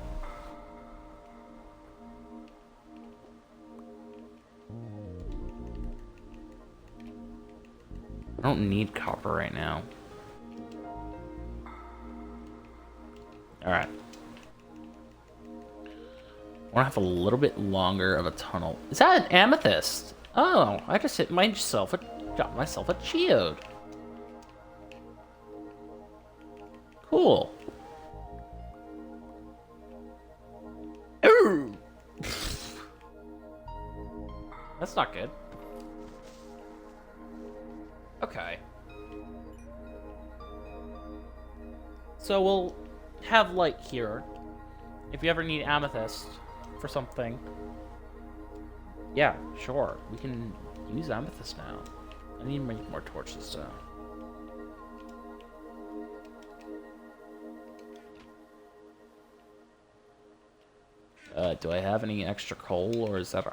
I don't need copper right now. Alright. I want to have a little bit longer of a tunnel. Is that an amethyst? Oh, I just got myself a geode. Cool. Ooh. That's not good. Okay. So we'll have light here. If you ever need amethyst for something. Yeah, sure. We can use amethyst now. I need to make more torches though. Do I have any extra coal, or is that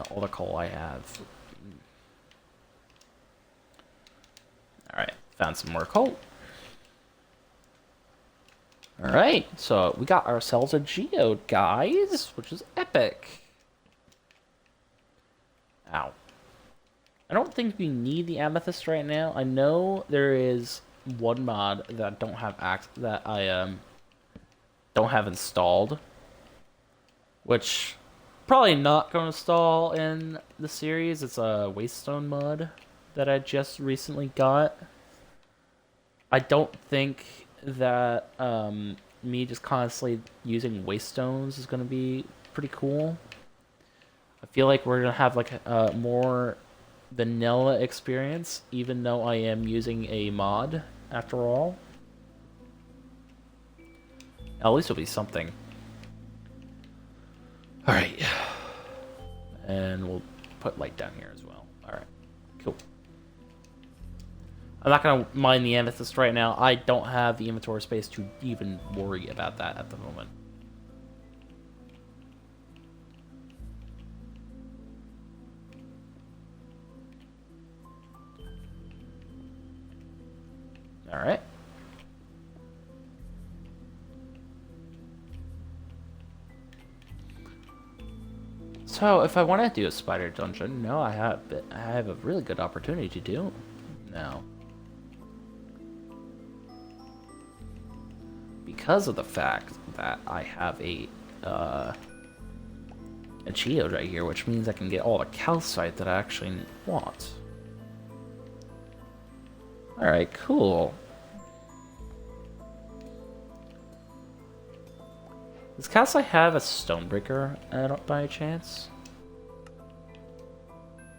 all the coal I have? All right, found some more coal. All right, so we got ourselves a geode, guys, which is epic. Ow. I don't think we need the amethyst right now. I know there is one mod that I don't have don't have installed, which probably not going to install in the series. It's a Wastestone mod that I just recently got. I don't think that me just constantly using Wastestones is going to be pretty cool. I feel like we're going to have like a more vanilla experience, even though I am using a mod after all. At least it'll be something. Alright. And we'll put light down here as well. Alright. Cool. I'm not going to mine the amethyst right now. I don't have the inventory space to even worry about that at the moment. Alright. So, if I want to do a spider dungeon, no, I have a really good opportunity to do now. Because of the fact that I have a geode right here, which means I can get all the calcite that I actually want. Alright, cool. Does calcite have a stonebreaker by chance?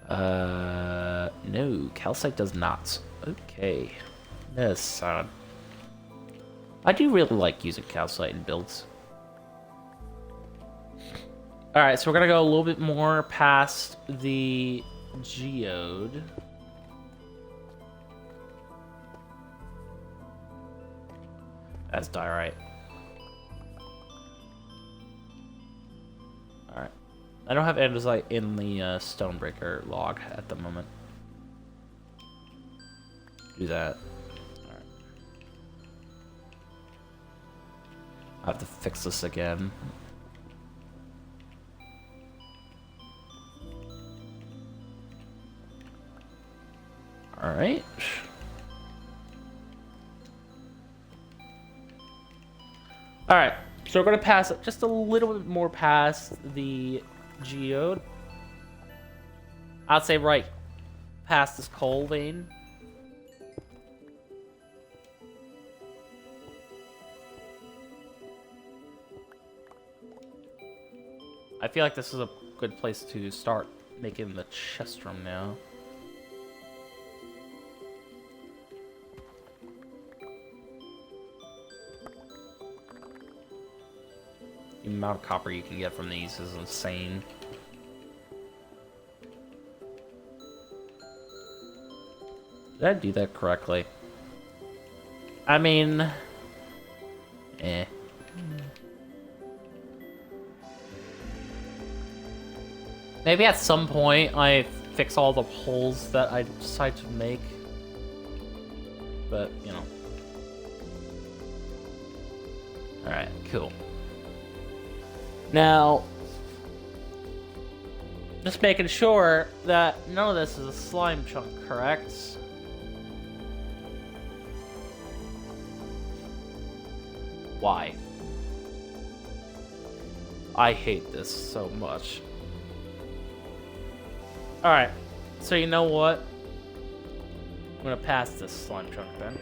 No, calcite does not. Okay. That's sad. I do really like using calcite in builds. Alright, so we're gonna go a little bit more past the geode. That's diorite. Alright. I don't have andesite in the stonebreaker log at the moment. Do that. Alright. I have to fix this again. Alright. Alright, so we're going to pass just a little bit more past the geode. I'd say right past this coal vein. I feel like this is a good place to start making the chest room now. The amount of copper you can get from these is insane. Did I do that correctly? I mean... eh. Maybe at some point I fix all the holes that I decide to make. But, you know. Alright, cool. Now, just making sure that none of this is a slime chunk, correct? Why? I hate this so much. Alright, so you know what? I'm gonna pass this slime chunk then.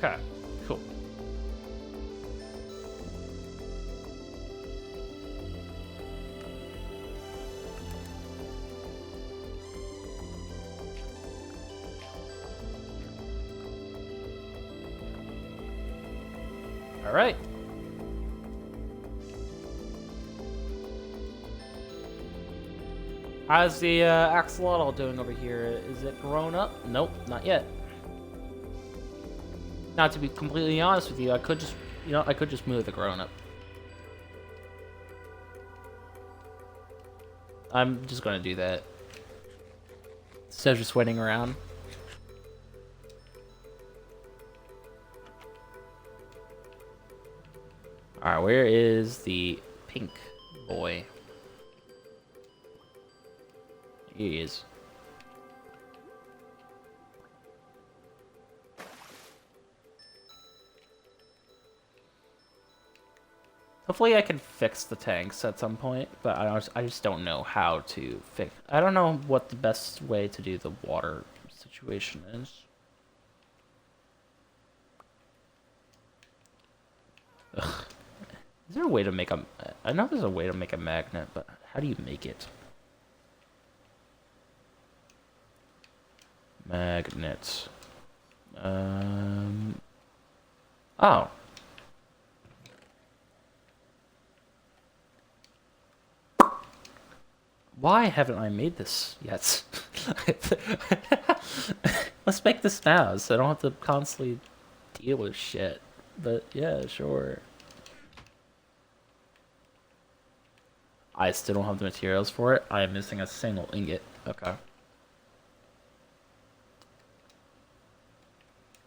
Okay, cool. All right. How's the axolotl doing over here? Is it grown up? Nope, not yet. Now, to be completely honest with you, I could just, I could just move the grown-up. I'm just gonna do that. Instead of just waiting around. Alright, where is the pink boy? Here he is. Hopefully I can fix the tanks at some point, but I just don't know how to fix... I don't know what the best way to do the water situation is. Ugh. Is there a way to make a... I know there's a way to make a magnet, but how do you make it? Magnet. Oh. Why haven't I made this yet? Let's make this now so I don't have to constantly deal with shit. But yeah, sure. I still don't have the materials for it. I am missing a single ingot. Okay.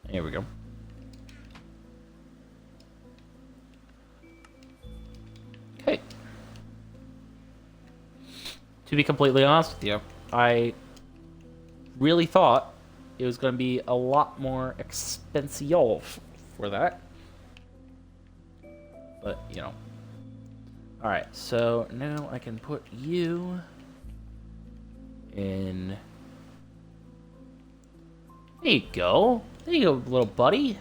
Here we go. Okay. To be completely honest with you, I really thought it was going to be a lot more expensive for that. But, you know. Alright, so now I can put you in... There you go. There you go, little buddy.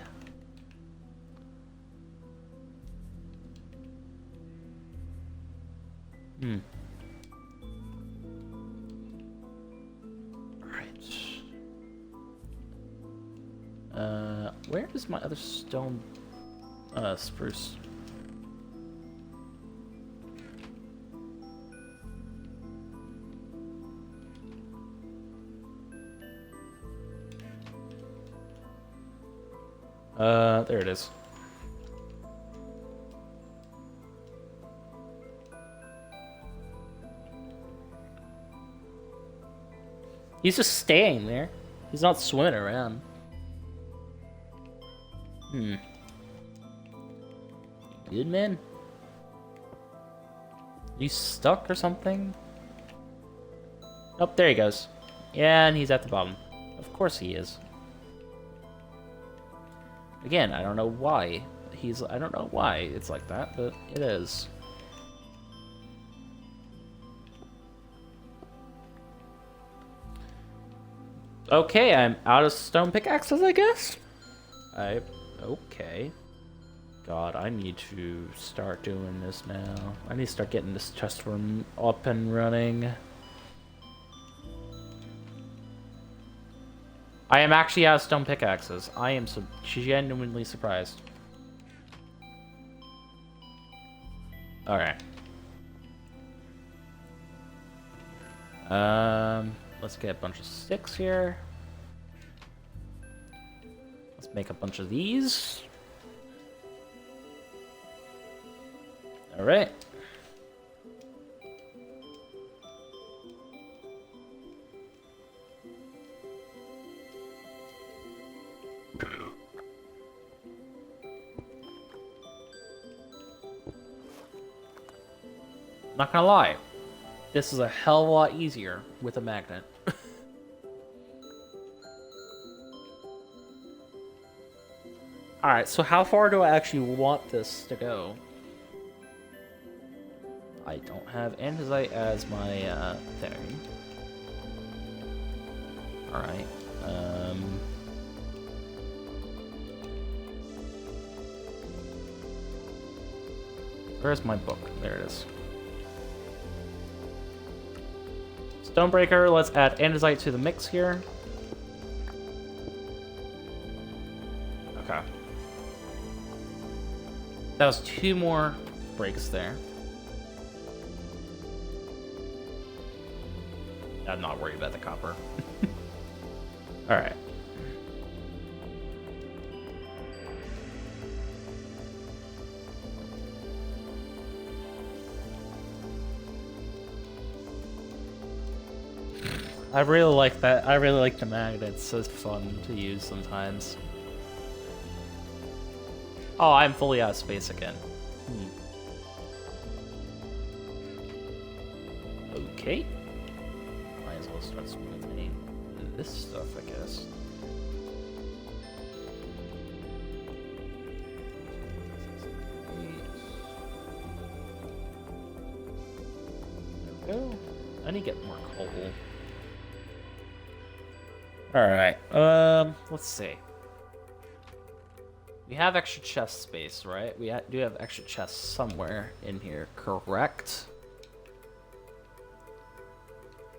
Where is my other stone spruce? There it is. He's just staying there. He's not swimming around. You good, man? You stuck or something? Oh, there he goes. Yeah, and he's at the bottom. Of course he is. Again, I don't know why. I don't know why it's like that, but it is. Okay, I'm out of stone pickaxes, I guess? Okay. God, I need to start doing this now. I need to start getting this chest room up and running. I am actually out of stone pickaxes. I am genuinely surprised. Alright. Let's get a bunch of sticks here. Let's make a bunch of these. Alright. Not gonna lie, this is a hell of a lot easier with a magnet. Alright, so how far do I actually want this to go? I don't have andesite as my thing. Alright. Where's my book? There it is. Stonebreaker, let's add andesite to the mix here. Okay. That was 2 more breaks there. I'm not worried about the copper. Alright. I really like that. I really like the magnets. It's fun to use sometimes. Oh, I'm fully out of space again. Okay. Might as well start swimming this stuff, I guess. There we go. I need to get more coal. Alright, let's see. We have extra chest space, right? We do have extra chests somewhere in here, correct?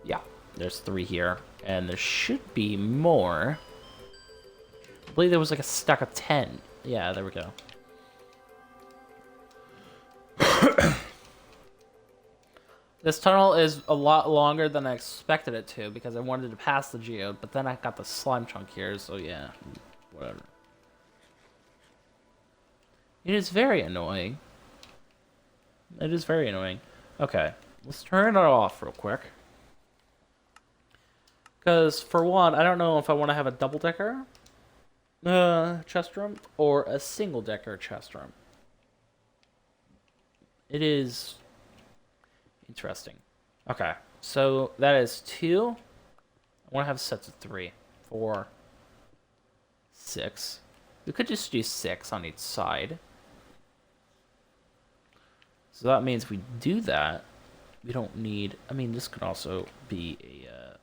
Yeah, there's 3 here, and there should be more. I believe there was like a stack of 10. Yeah, there we go. This tunnel is a lot longer than I expected it to because I wanted to pass the geode, but then I got the slime chunk here, so yeah, whatever. It is very annoying. It is very annoying. Okay, let's turn it off real quick. Because, for one, I don't know if I want to have a double-decker chest room or a single-decker chest room. It is interesting. Okay, so that is 2. I want to have sets of 3, 4, 6. We could just do 6 on each side. So that means if we do that, we don't need... I mean, this could also be a...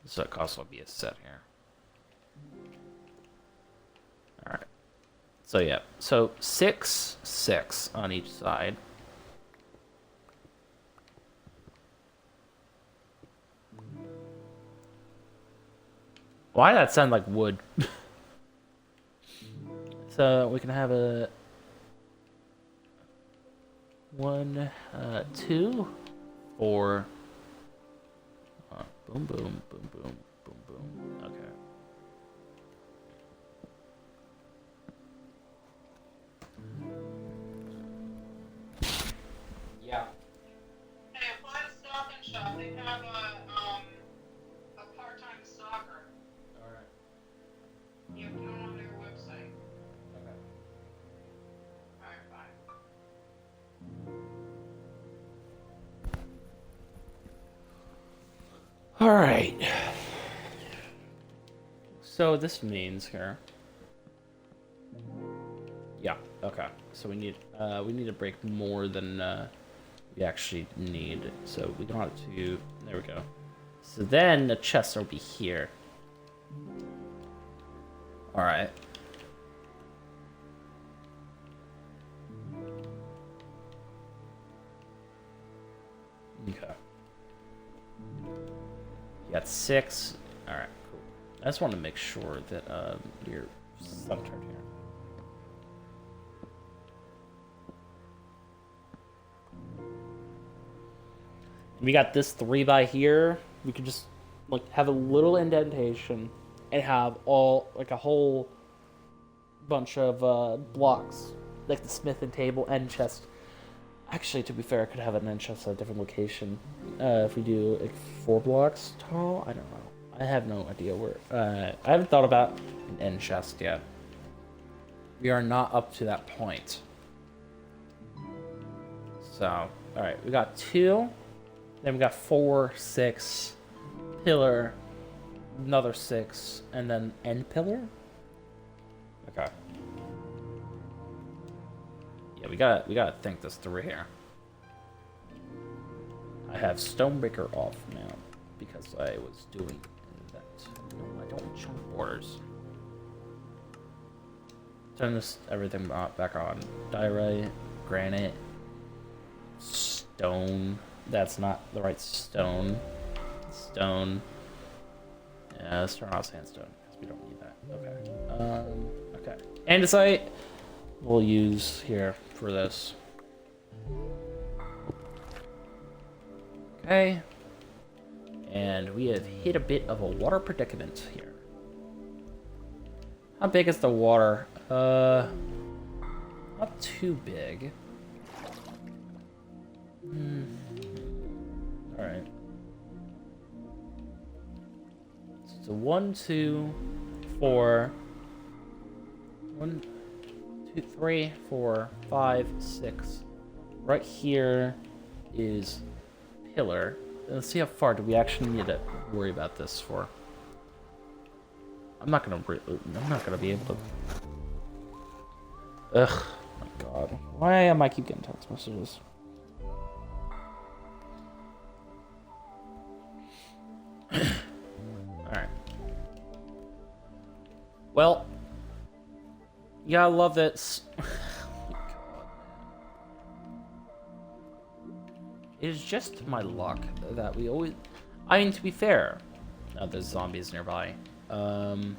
this could also be a set here. Alright. So, yeah. So, 6, 6 on each side. Why did that sound like wood? So, we can have a... 1, 2, 4. Boom, boom, boom, boom, boom, boom. Okay. Yeah. Hey, apply to Stop and Shop. They have a part-time stalker. All right. You have to go on their website. Okay. Alright, bye. All right. So this means here. Yeah. Okay. So we need to break more than we actually need. So we don't have to. There we go. So then the chests will be here. All right. Okay. You got 6. All right, cool. I just want to make sure that you're centered here. We got this 3 by here. We could just like have a little indentation and have all like a whole bunch of blocks, like the smith and table end chest. Actually, to be fair, I could have an end chest at a different location. If we do like 4 blocks tall, I don't know. I have no idea where. I haven't thought about an end chest yet. We are not up to that point. So, all right, we got 2. Then we got 4, 6, pillar, another 6, and then end pillar. Okay. Yeah, we gotta think this through here. I have Stonebreaker off now because I was doing that. No, I don't chunk borders. Turn this everything back on. Diorite, granite, stone. That's not the right stone. Stone. Yeah, let's turn off sandstone because we don't need that. Okay. Okay. Andesite we'll use here for this. Okay. And we have hit a bit of a water predicament here. How big is the water? Not too big. Alright. So 1, 2, 4. 1, 2, 3, 4, 5, 6. Right here is pillar. Let's see how far do we actually need to worry about this for. I'm not gonna be able to. Ugh, my God. Why am I keep getting text messages? Alright. Well, yeah, I love this. It is just my luck that we always. I mean, to be fair, there's zombies nearby. To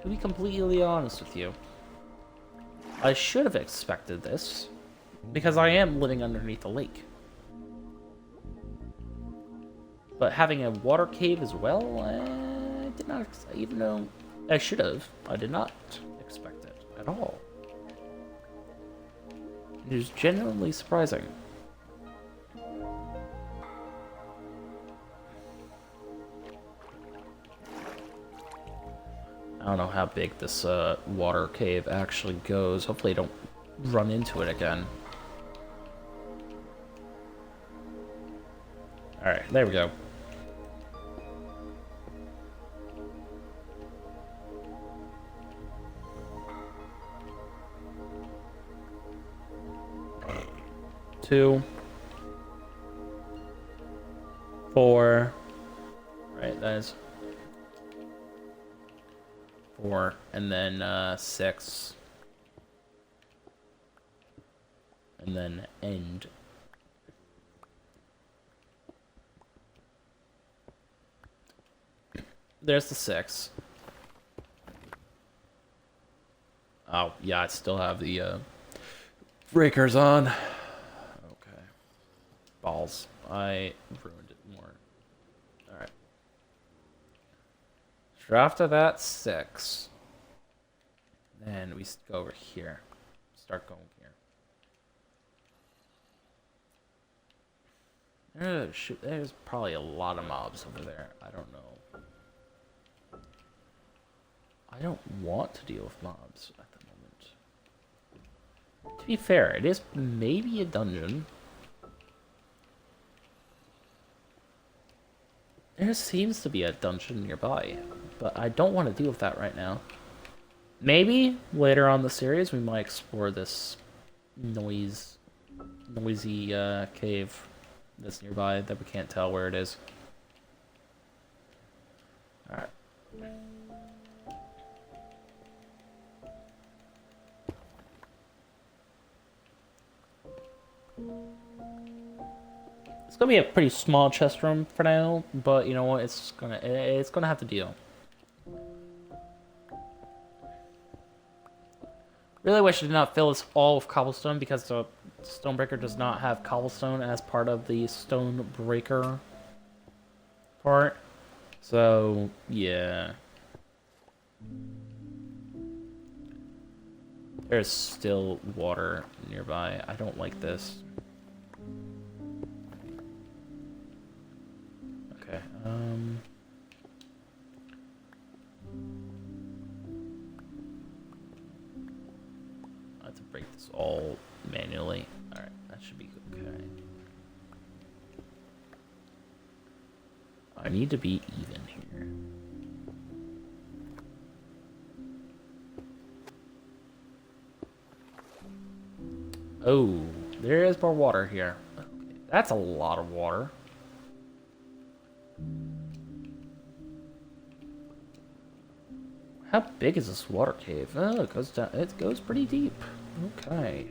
be completely honest with you, I should have expected this because I am living underneath a lake. But having a water cave as well, I did not, even though I should have, I did not expect it at all. It is genuinely surprising. I don't know how big this water cave actually goes. Hopefully I don't run into it again. Alright, there we go. Two. 4. Right, that is 4, and then 6, and then end. There's the 6. Oh, yeah, I still have the breakers on. Okay. Balls. I ruined it more. Alright. So after that, 6. Then we go over here. Start going here. Oh, shoot, there's probably a lot of mobs over there. I don't know. I don't want to deal with mobs at the moment. To be fair, it is maybe a dungeon. There seems to be a dungeon nearby, but I don't want to deal with that right now. Maybe later on in the series we might explore this noisy cave that's nearby that we can't tell where it is. Alright. It's gonna be a pretty small chest room for now, but you know what? It's gonna have to deal. Really wish I did not fill this all with cobblestone because the stonebreaker does not have cobblestone as part of the stonebreaker part. So yeah. There's still water nearby. I don't like this. Okay, I have to break this all manually. Alright, that should be okay. I need to be even here. Oh, there is more water here. Okay, that's a lot of water. How big is this water cave? Oh, it goes down. It goes pretty deep. Okay.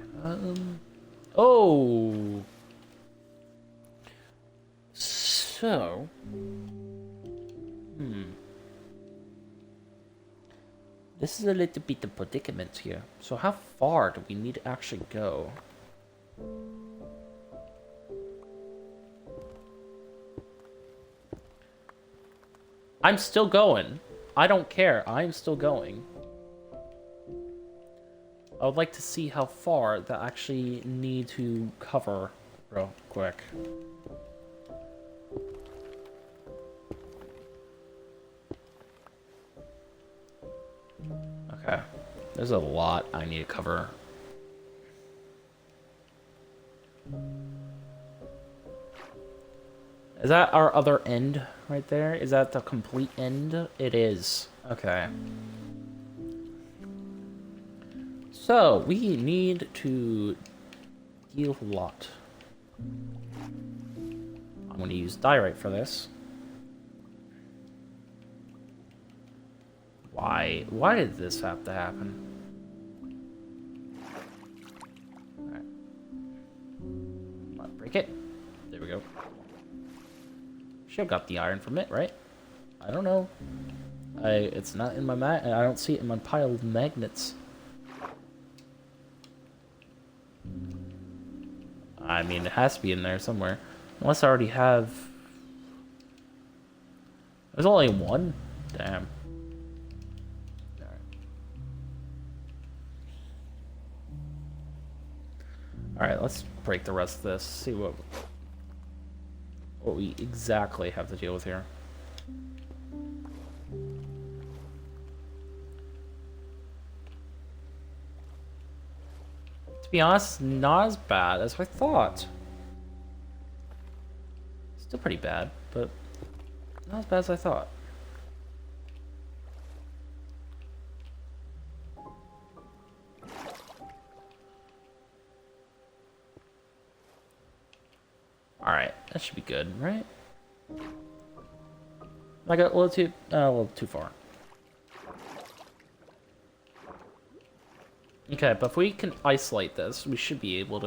Oh. So. This is a little bit of predicament here. So how far do we need to actually go? I'm still going. I don't care. I'm still going. I would like to see how far that actually need to cover real quick. Okay. There's a lot I need to cover. Is that our other end right there? Is that the complete end? It is. Okay. So, we need to deal a lot. I'm going to use diorite for this. Why? Why did this have to happen? Alright. Break it. There we go. Should have got the iron from it, right? I don't know. It's not in my I don't see it in my pile of magnets. I mean, it has to be in there somewhere. Unless I already have... There's only one? Damn. Alright, let's break the rest of this. See what we exactly have to deal with here. To be honest, not as bad as I thought. Still pretty bad, but not as bad as I thought. Alright, that should be good, right? I got a little too far. Okay, but if we can isolate this, we should be able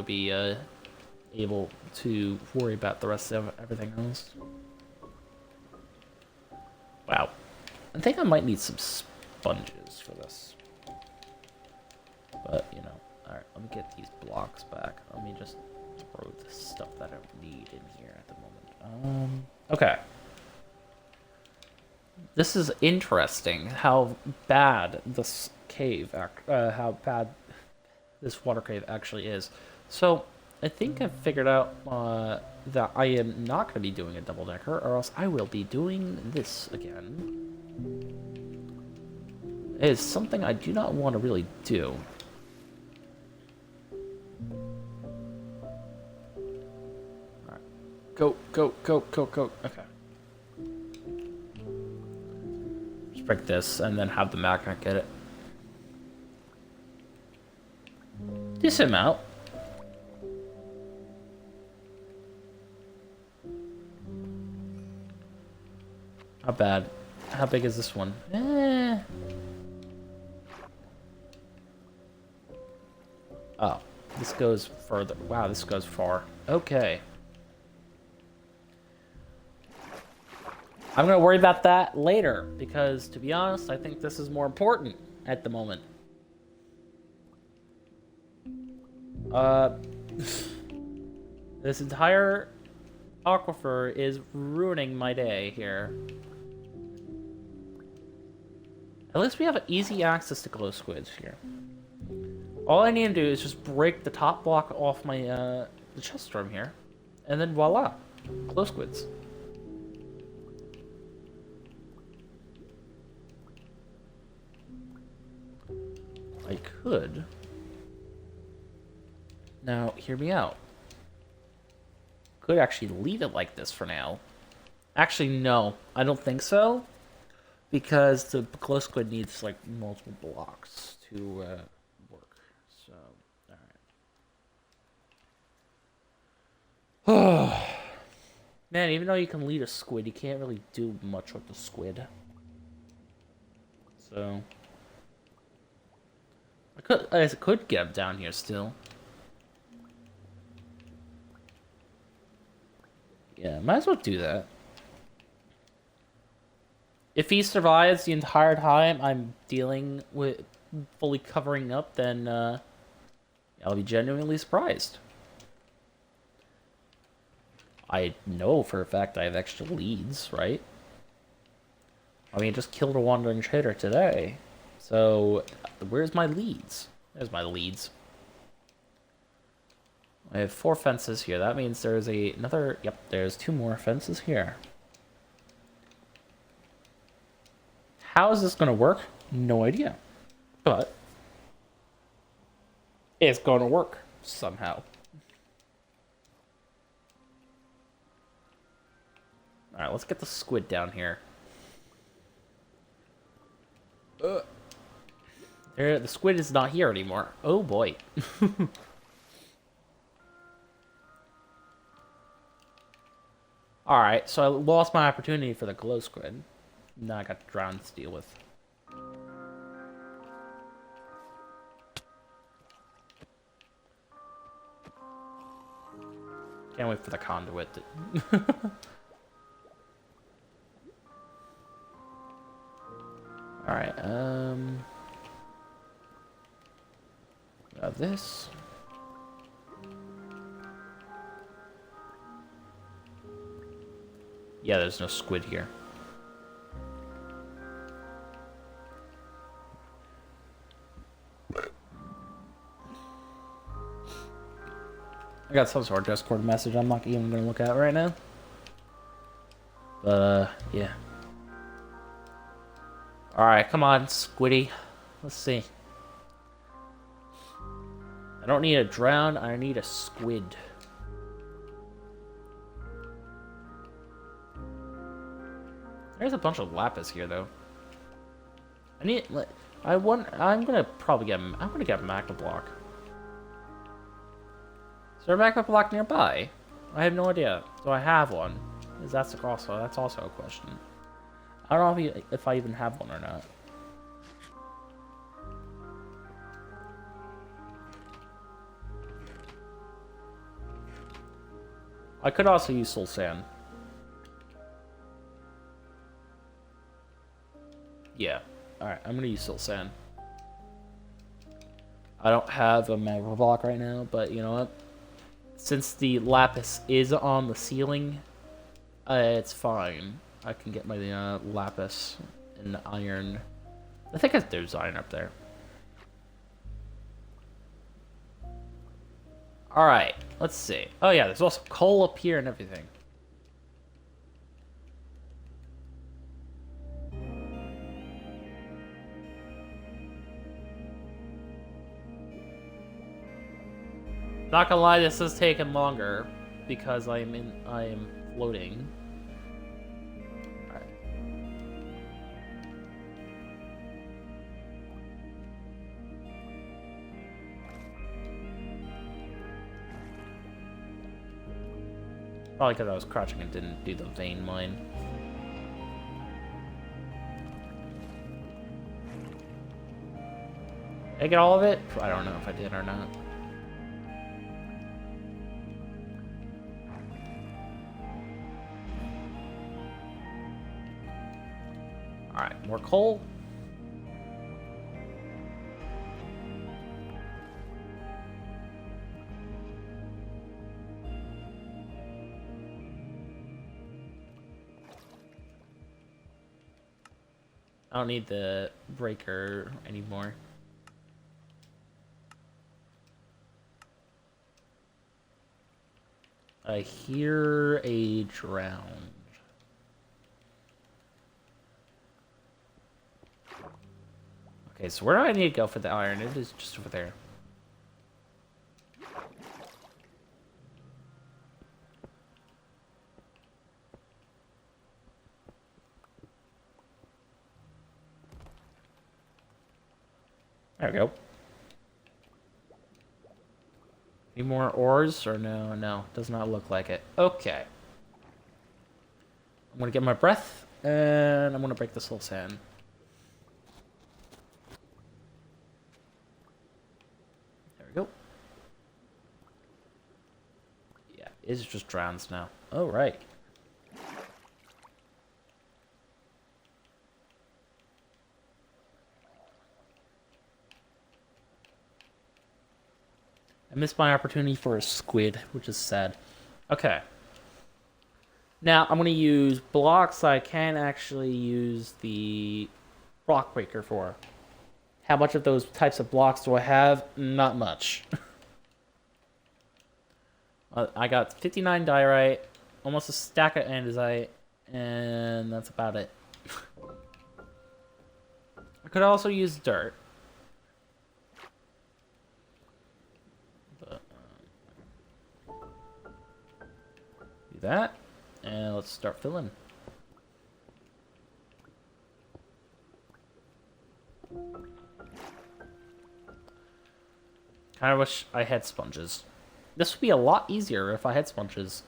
to worry about the rest of everything else. Wow. I think I might need some sponges for this. But, you know. Alright, let me get these blocks back. Let me just throw the stuff that I don't need in here at the moment. Okay. This is interesting, how bad this cave, how bad this water cave actually is. So, I think I've figured out that I am not going to be doing a double-decker, or else I will be doing this again. It is something I do not want to really do. Alright. Go, go, go, go, go. Okay. Just break this, and then have the magnet get it. This amount. Not bad. How big is this one? Oh, this goes further. Wow, this goes far. Okay. I'm gonna worry about that later, because to be honest, I think this is more important at the moment. This entire aquifer is ruining my day here. At least we have easy access to glow squids here. All I need to do is just break the top block off my the chest storm here, and then voila, glow squids. I could. Now, hear me out. Could actually leave it like this for now. Actually, no, I don't think so. Because the glow squid needs, like, multiple blocks to work. So, alright. Man, even though you can lead a squid, you can't really do much with the squid. So... I could get him down here still. Yeah, might as well do that. If he survives the entire time I'm dealing with fully covering up, then I'll be genuinely surprised. I know for a fact I have extra leads, right? I mean, I just killed a wandering trader today. So, where's my leads? There's my leads. I have 4 fences here. That means there's another... Yep, there's 2 more fences here. How is this going to work? No idea. But it's going to work somehow. Alright, let's get the squid down here. There, the squid is not here anymore. Oh boy. Alright, so I lost my opportunity for the glow squid. Now I got drowned to deal with. Can't wait for the conduit to... Alright, this. Yeah, there's no squid here. I got some sort of Discord message I'm not even gonna look at right now. But, yeah. Alright, come on, Squiddy. Let's see. I don't need a drown, I need a squid. There's a bunch of lapis here, though. I need, I'm gonna probably get, I'm gonna get a magma block. Is there a magma block nearby? I have no idea. Do I have one? That's also a question. I don't know if I even have one or not. I could also use soul sand. Yeah. Alright, I'm gonna use soul sand. I don't have a magma block right now, but you know what? Since the lapis is on the ceiling, it's fine. I can get my lapis and iron. I think there's iron up there. Alright, let's see. Oh yeah, there's also coal up here and everything. Not gonna lie, this is taking longer because I am floating. Alright. Probably because I was crouching and didn't do the vein mine. Did I get all of it? I don't know if I did or not. Alright, more coal. I don't need the breaker anymore. I hear a drown. Okay, so where do I need to go for the iron? It is just over there. There we go. Any more ores? Or no? No, does not look like it. Okay. I'm gonna get my breath, and I'm gonna break this whole sand. There we go. Yeah, it's just drowns now. Oh, right. I missed my opportunity for a squid, which is sad. Okay. Now, I'm going to use blocks I can actually use the block breaker for. How much of those types of blocks do I have? Not much. I got 59 diorite, almost a stack of andesite, and that's about it. I could also use dirt. start filling. Kind of wish I had sponges. This would be a lot easier if I had sponges.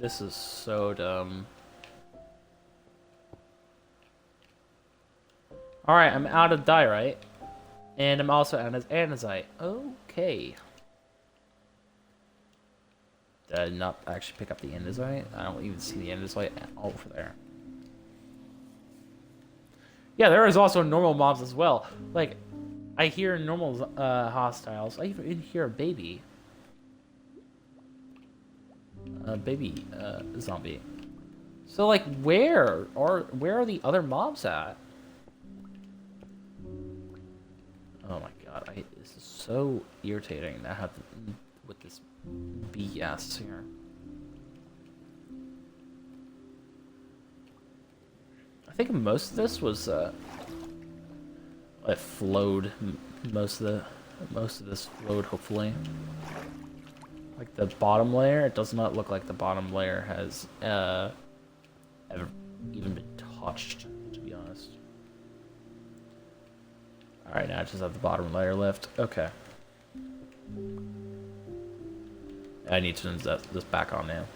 This is so dumb. Alright, I'm out of diorite. And I'm also out of andesite. Okay. Did I not actually pick up the andesite? I don't even see the andesite over there. Yeah, there is also normal mobs as well. Like, I hear normal hostiles. I even hear a baby. A baby zombie. So, like, where are the other mobs at? Oh my god, this is so irritating to have to, with this BS here. I think most of this was it flowed. Most of this flowed, hopefully. Like the bottom layer, it does not look like the bottom layer has ever even been touched, to be honest. Alright, now I just have the bottom layer left. Okay. I need to turn this back on now.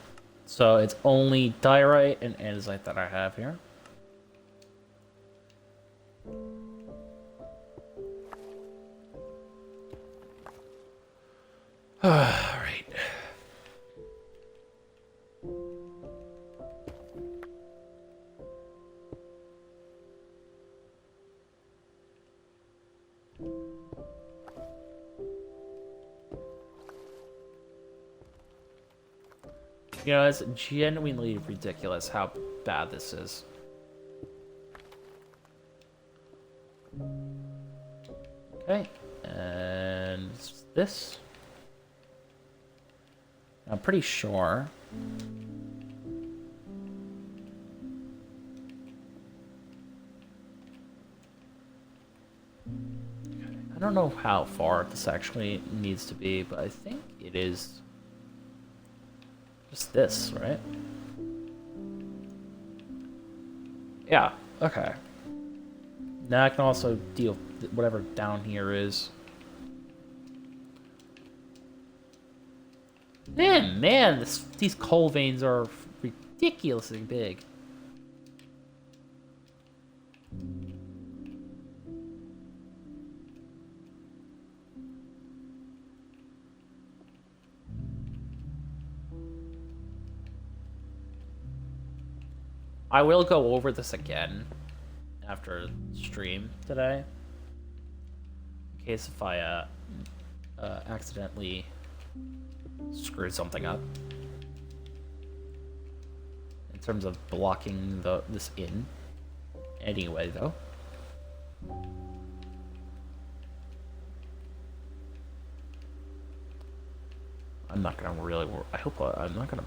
So it's only diorite and andesite that I have here. Alright. You know, it's genuinely ridiculous how bad this is. Okay, and this. I'm pretty sure. I don't know how far this actually needs to be, but I think it is just this, right? Yeah, okay. Now I can also deal with whatever down here is. Man, these coal veins are ridiculously big. I will go over this again after stream today, in case if I accidentally screw something up in terms of blocking this in. Anyway, though. I'm not gonna really. I hope I'm not gonna.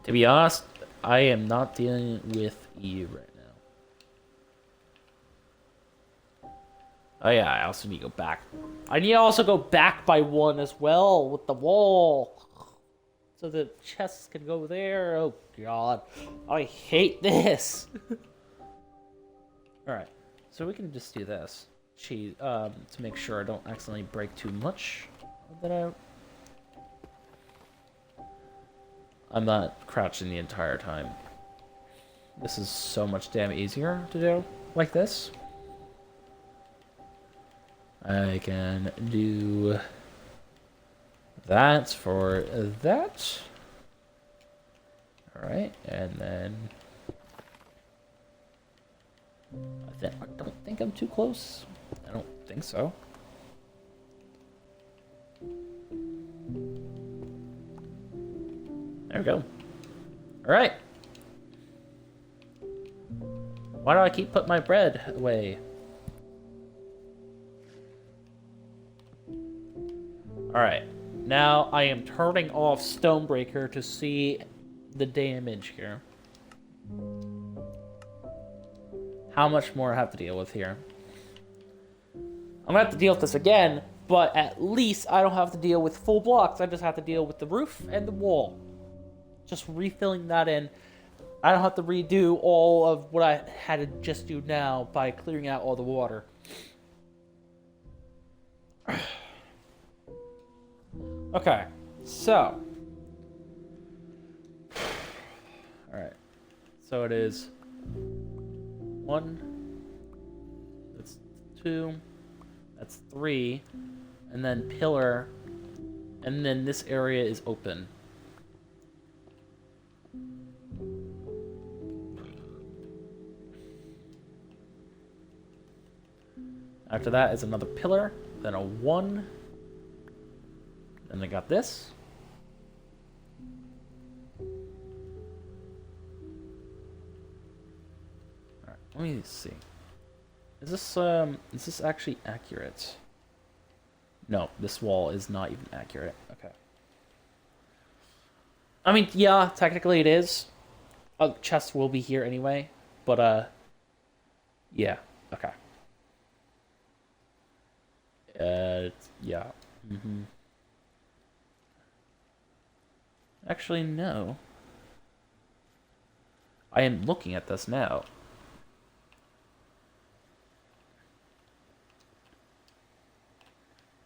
To be honest, I am not dealing with you right now. Oh yeah, I also need to go back. I need to also go back by one as well with the wall. So the chests can go there. Oh god. I hate this. Alright. So we can just do this. To make sure I don't accidentally break too much. I'm not crouching the entire time. This is so much damn easier to do like this. I can do that for that. Alright, and then I don't think I'm too close. I don't think so. There we go. Alright. Why do I keep putting my bread away? Alright. Now I am turning off Stonebreaker to see the damage here. How much more I have to deal with here? I'm gonna have to deal with this again, but at least I don't have to deal with full blocks. I just have to deal with the roof and the wall. Just refilling that in. I don't have to redo all of what I had to just do now by clearing out all the water. Okay, so. Alright. So it is 1. That's 2. That's 3. And then pillar. And then this area is open. After that is another pillar, then a 1. Then I got this. Alright, let me see. Is this actually accurate? No, this wall is not even accurate. Okay. I mean, yeah, technically it is. A chest will be here anyway, but yeah, okay. Yeah. Actually, no. I am looking at this now.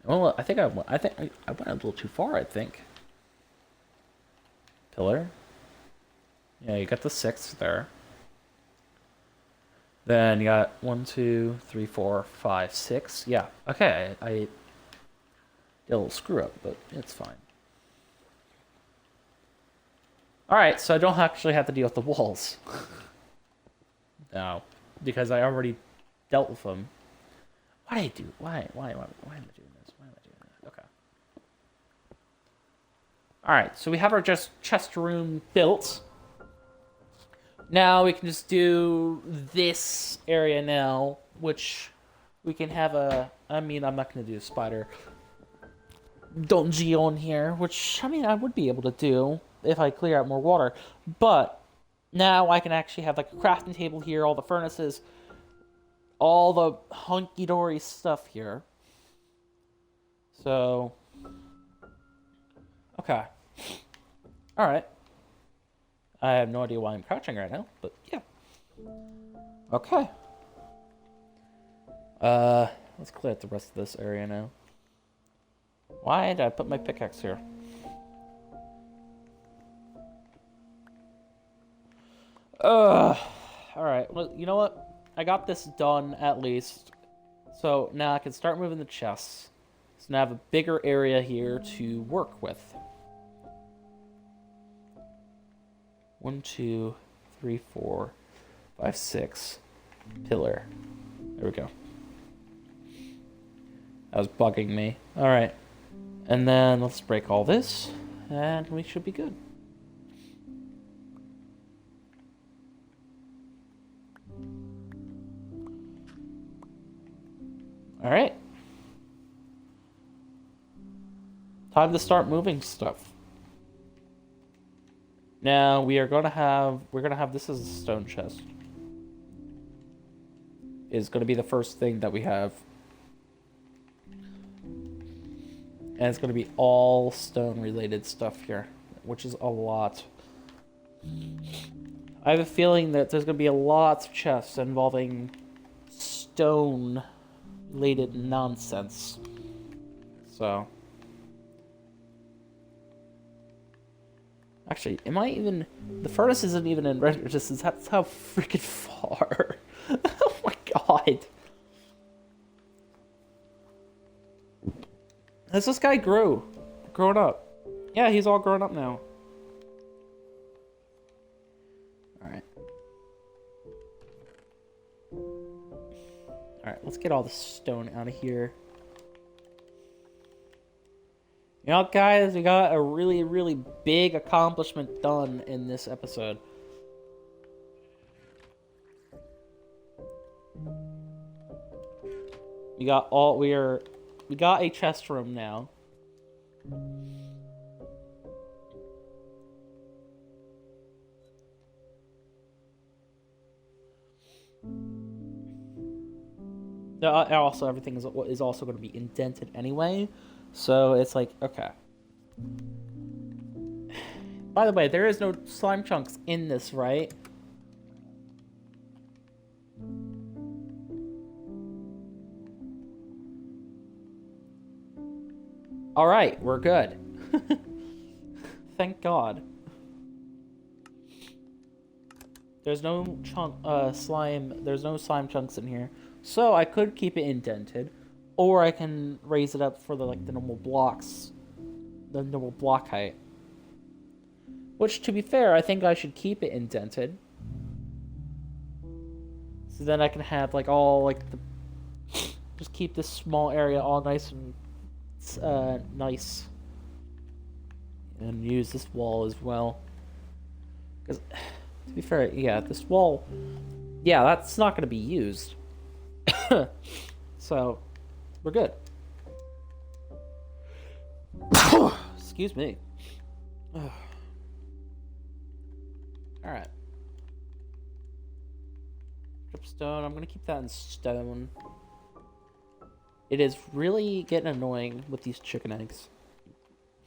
Well, I went a little too far, I think. Pillar. Yeah, you got the 6 there. Then you got 1, 2, 3, 4, 5, 6. Yeah, okay, I did a little screw up, but it's fine. Alright, so I don't actually have to deal with the walls. No, because I already dealt with them. Why did I do? Why am I doing this? Why am I doing this? Okay. Alright, so we have our chest room built. Now we can just do this area now, which we can have a... I mean, I'm not going to do a spider dungeon here, which, I mean, I would be able to do if I clear out more water. But now I can actually have like a crafting table here, all the furnaces, all the hunky-dory stuff here. So, okay. Alright. I have no idea why I'm crouching right now, but yeah. Okay. Let's clear out the rest of this area now. Why did I put my pickaxe here? Alright, well, you know what? I got this done, at least. So, now I can start moving the chests. So now I have a bigger area here to work with. 1, 2, 3, 4, 5, 6. Pillar. There we go. That was bugging me. Alright. And then let's break all this, and we should be good. Alright. Time to start moving stuff. Now we're gonna have this as a stone chest. Is gonna be the first thing that we have. And it's gonna be all stone related stuff here, which is a lot. I have a feeling that there's gonna be a lot of chests involving stone related nonsense. So actually, am I even... The furnace isn't even in render distance. That's how freaking far. Oh my god. Has this guy grown up? Yeah, he's all grown up now. Alright. Alright, let's get all the stone out of here. You know, guys, we got a really, really big accomplishment done in this episode. We got a chest room now. Also, everything is also going to be indented anyway, so it's like okay. By the way, there is no slime chunks in this, right? All right, we're good. Thank God. There's no slime. There's no slime chunks in here, so I could keep it indented, or I can raise it up for the normal blocks, the normal block height. Which, to be fair, I think I should keep it indented, so then I can have just keep this small area all nice and nice, and use this wall as well. Because to be fair, yeah, this wall, yeah, that's not going to be used. So, we're good. Excuse me. Alright. Dripstone, I'm going to keep that in stone. It is really getting annoying with these chicken eggs.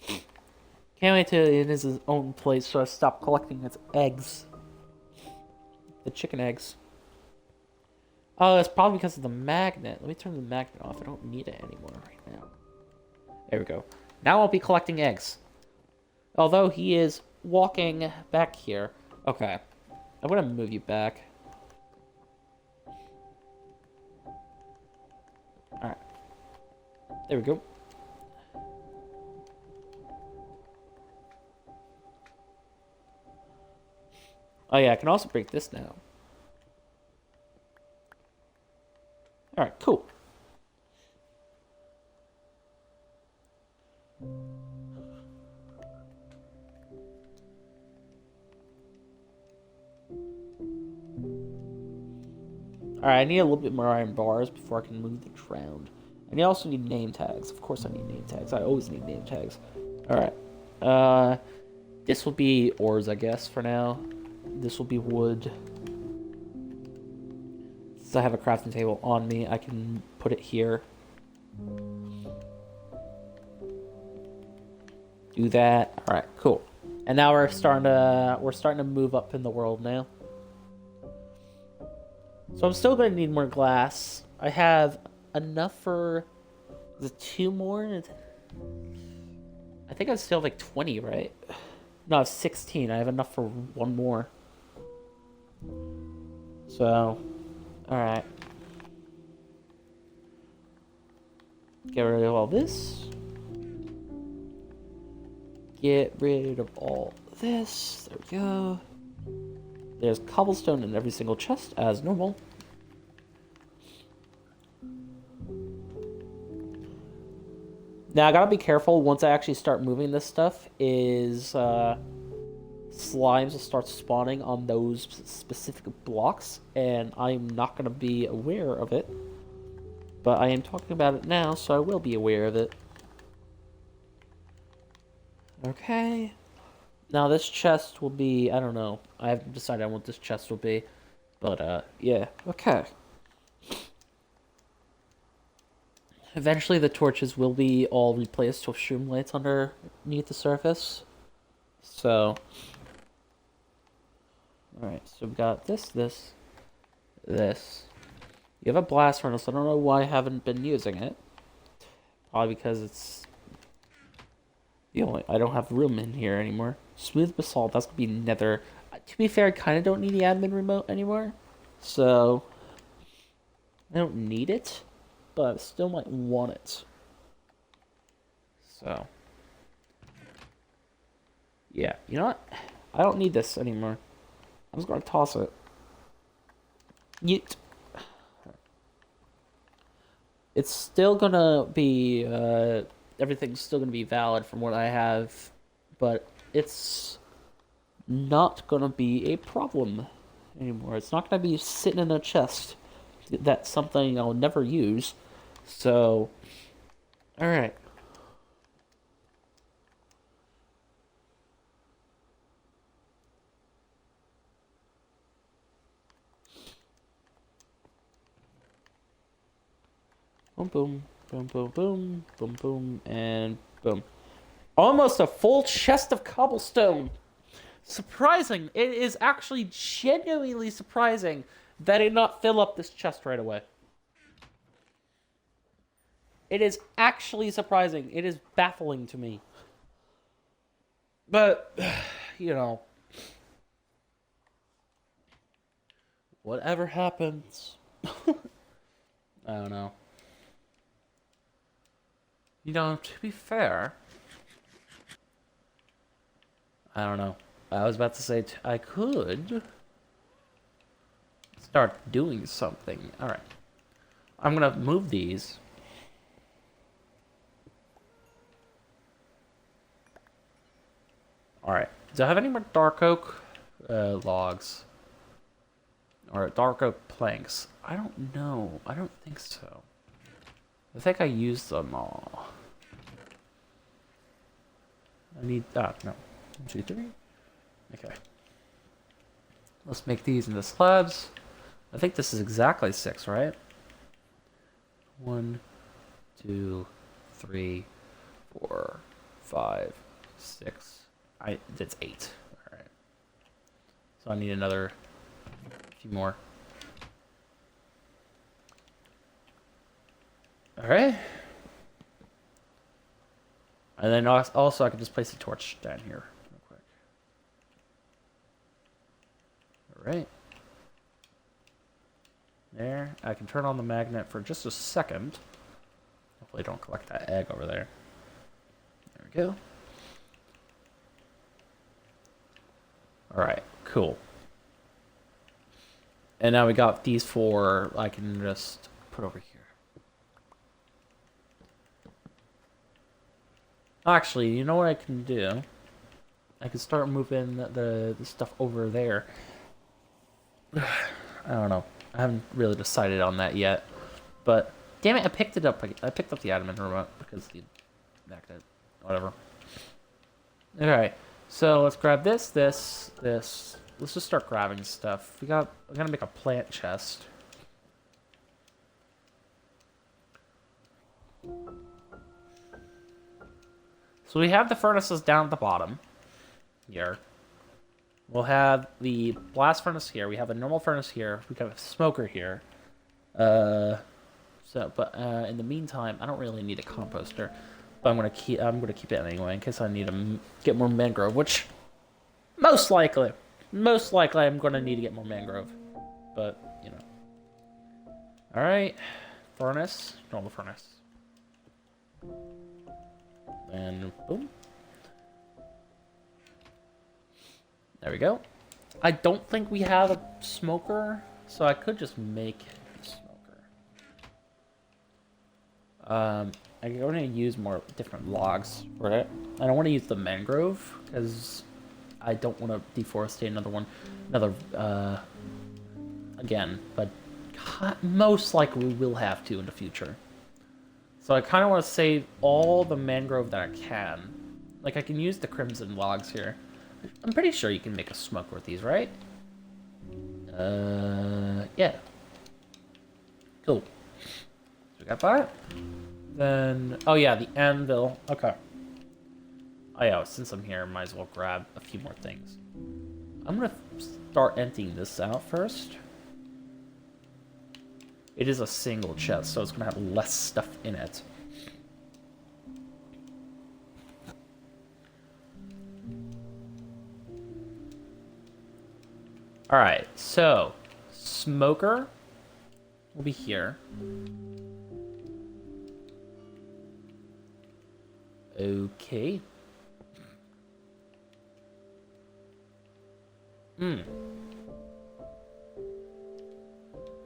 Can't wait till it is his own place so I stop collecting its eggs. The chicken eggs. Oh, that's probably because of the magnet. Let me turn the magnet off. I don't need it anymore right now. There we go. Now I'll be collecting eggs. Although he is walking back here. Okay. I'm gonna move you back. Alright. There we go. Oh yeah, I can also break this now. Alright, cool. Alright, I need a little bit more iron bars before I can move the ground. And you also need name tags. Of course I need name tags. I always need name tags. Alright. This will be ores, I guess, for now. This will be wood. Since I have a crafting table on me, I can put it here. Do that. Alright, cool. And now we're starting to move up in the world now. So I'm still going to need more glass. I have enough for the 2 more. I think I still have like 20, right? No, I have 16. I have enough for 1 more. So, alright. Get rid of all this. Get rid of all this. There we go. There's cobblestone in every single chest, as normal. Now, I gotta be careful once I actually start moving this stuff, slimes will start spawning on those specific blocks, and I'm not gonna be aware of it. But I am talking about it now, so I will be aware of it. Okay. Now this chest will be, I don't know. I haven't decided on what this chest will be. But, yeah. Okay. Eventually the torches will be all replaced with shroom lights underneath the surface. So. Alright, so we've got this. You have a blast furnace. I don't know why I haven't been using it. Probably because it's... I don't have room in here anymore. Smooth basalt, that's gonna be nether. To be fair, I kind of don't need the admin remote anymore. So, I don't need it, but I still might want it. So, yeah, you know what? I don't need this anymore. I'm just gonna toss it. Yeet. It's still gonna be, everything's still gonna be valid from what I have, but it's not gonna be a problem anymore. It's not gonna be sitting in a chest. That's something I'll never use. So, alright. Boom, boom, boom, boom, boom, boom, boom, and boom. Almost a full chest of cobblestone. Surprising. It is actually genuinely surprising that it not fill up this chest right away. It is actually surprising. It is baffling to me. But, you know, whatever happens. I don't know. You know, to be fair, I don't know. I was about to say I could start doing something. All right. I'm going to move these. All right. Do I have any more dark oak logs? Or dark oak planks? I don't know. I don't think so. I think I used them all. I need... Ah, no. 1, 2, 3. Okay. Let's make these into slabs. I think this is exactly 6, right? 1, 2, 3, 4, 5, 6. It's 8. All right. So I need another few more. All right. And then also I can just place a torch down here real quick. All right. There. I can turn on the magnet for just a second. Hopefully don't collect that egg over there. There we go. Alright, cool. And now we got these 4 I can just put over here. Actually, you know what I can do? I can start moving the stuff over there. I don't know. I haven't really decided on that yet. But, damn it, I picked it up. I picked up the admin remote because the magnet. Whatever. Alright. So let's grab this. Let's just start grabbing stuff. We're gonna make a plant chest. So we have the furnaces down at the bottom here. We'll have the blast furnace here. We have a normal furnace here. We got a smoker here. But in the meantime, I don't really need a composter. But I'm gonna keep it anyway in case I need to get more mangrove, which most likely I'm gonna need to get more mangrove. But you know. All right, furnace, normal furnace, and boom. There we go. I don't think we have a smoker, so I could just make a smoker. I'm going to use more different logs for it. I don't want to use the mangrove because I don't want to deforestate again, but most likely we will have to in the future. So I kind of want to save all the mangrove that I can. Like I can use the crimson logs here. I'm pretty sure you can make a smoke with these, right? Yeah. Cool. So we got that. Then, oh yeah, the anvil. Okay. Oh yeah, since I'm here, might as well grab a few more things. I'm gonna start emptying this out first. It is a single chest, so it's gonna have less stuff in it. Alright, so smoker will be here. Okay.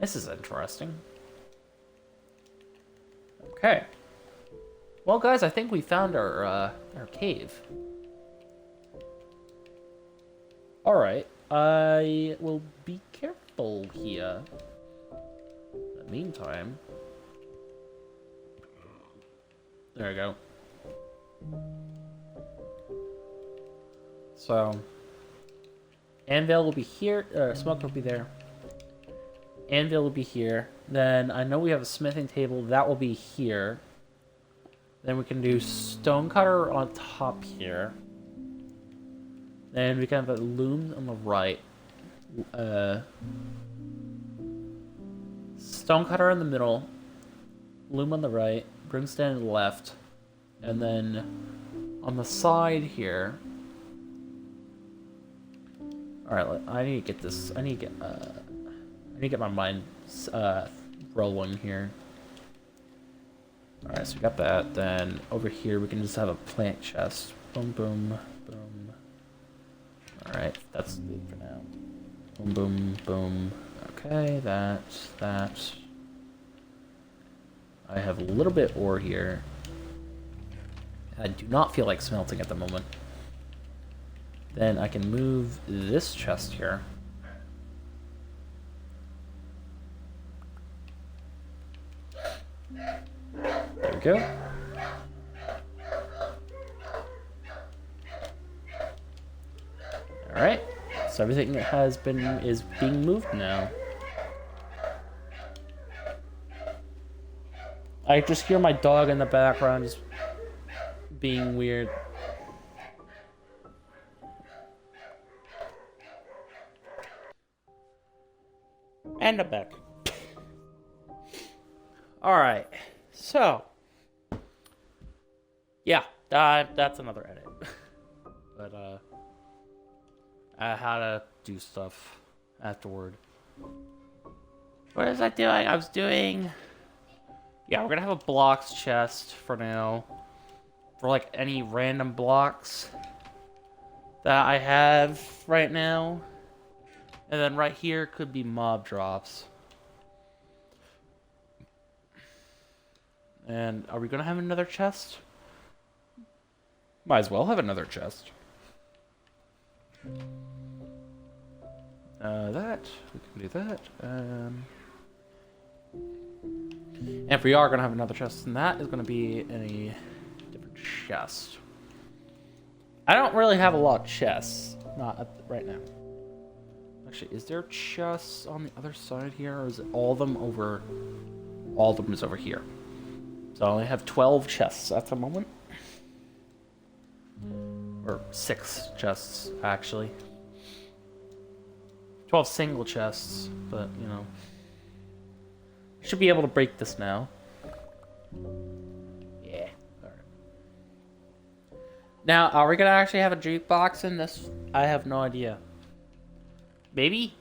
This is interesting. Okay. Well, guys, I think we found our cave. All right. I will be careful here. In the meantime, there we go. So, anvil will be here. Smoke will be there. Anvil will be here. Then I know we have a smithing table. That will be here. Then we can do stonecutter on top here. Then we can have a loom on the right. Stonecutter in the middle. Loom on the right. Brimstone on the left. And then on the side here. Alright, I need to get this. I need to get my mind rolling here. Alright, so we got that. Then over here we can just have a plant chest. Boom, boom, boom. Alright, that's good for now. Boom, boom, boom. Okay, that. I have a little bit ore here. I do not feel like smelting at the moment. Then I can move this chest here. There we go. Alright. So everything is being moved now. I just hear my dog in the background just being weird. And I'm back. Alright, so. Yeah, that's another edit. But, I had to do stuff afterward. What was I doing? I was doing... Yeah, we're gonna have a blocks chest for now. For, like, any random blocks that I have right now. And then right here could be mob drops. And are we gonna have another chest? Might as well have another chest. That. We can do that. And if we are gonna have another chest, then that is gonna be in a different chest. I don't really have a lot of chests. Not right now. Actually, is there chests on the other side here, or is it all of them over? All of them is over here. So I only have 12 chests at the moment. Or 6 chests, actually. 12 single chests, but, you know. Should be able to break this now. Yeah, alright. Now, are we gonna actually have a jukebox in this? I have no idea. Maybe?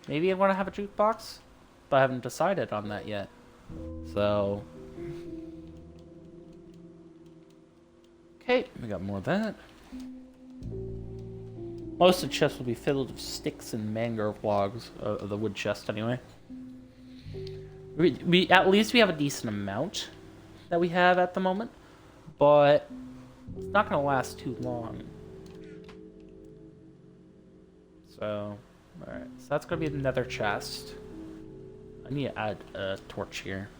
Maybe I want to have a jukebox? But I haven't decided on that yet. So... Okay, we got more of that. Most of the chests will be filled with sticks and mangrove logs, of the wood chest anyway. We at least we have a decent amount that we have at the moment, but it's not going to last too long. So, alright, so that's going to be another chest. I need to add a torch here.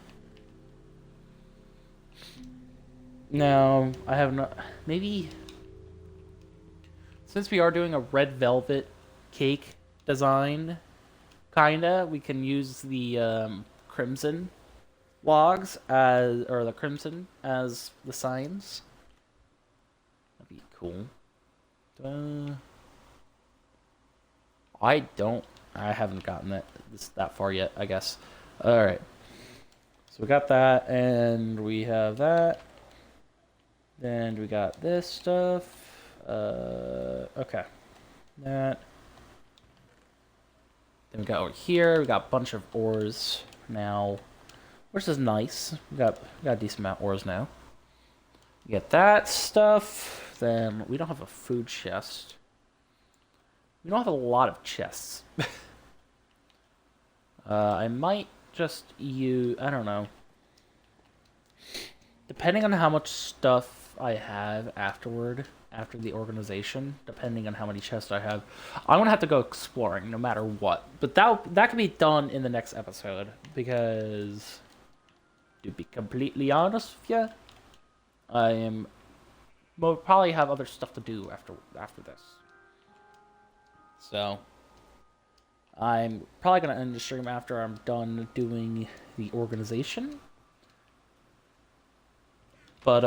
No, I have not. Maybe since we are doing a red velvet cake design, kinda, we can use the crimson logs as, or the crimson as the signs. That'd be cool. I haven't gotten that far yet, I guess. All right. So we got that, and we have that. Then we got this stuff. Okay. That. Then we got over here. We got a bunch of ores now, which is nice. We got a decent amount of ores now. We get that stuff. Then we don't have a food chest. We don't have a lot of chests. I might just use, I don't know. Depending on how much stuff I have after the organization, depending on how many chests I have, I'm gonna have to go exploring no matter what. But that can be done in the next episode, because to be completely honest with you, we'll probably have other stuff to do after this. So, I'm probably gonna end the stream after I'm done doing the organization. But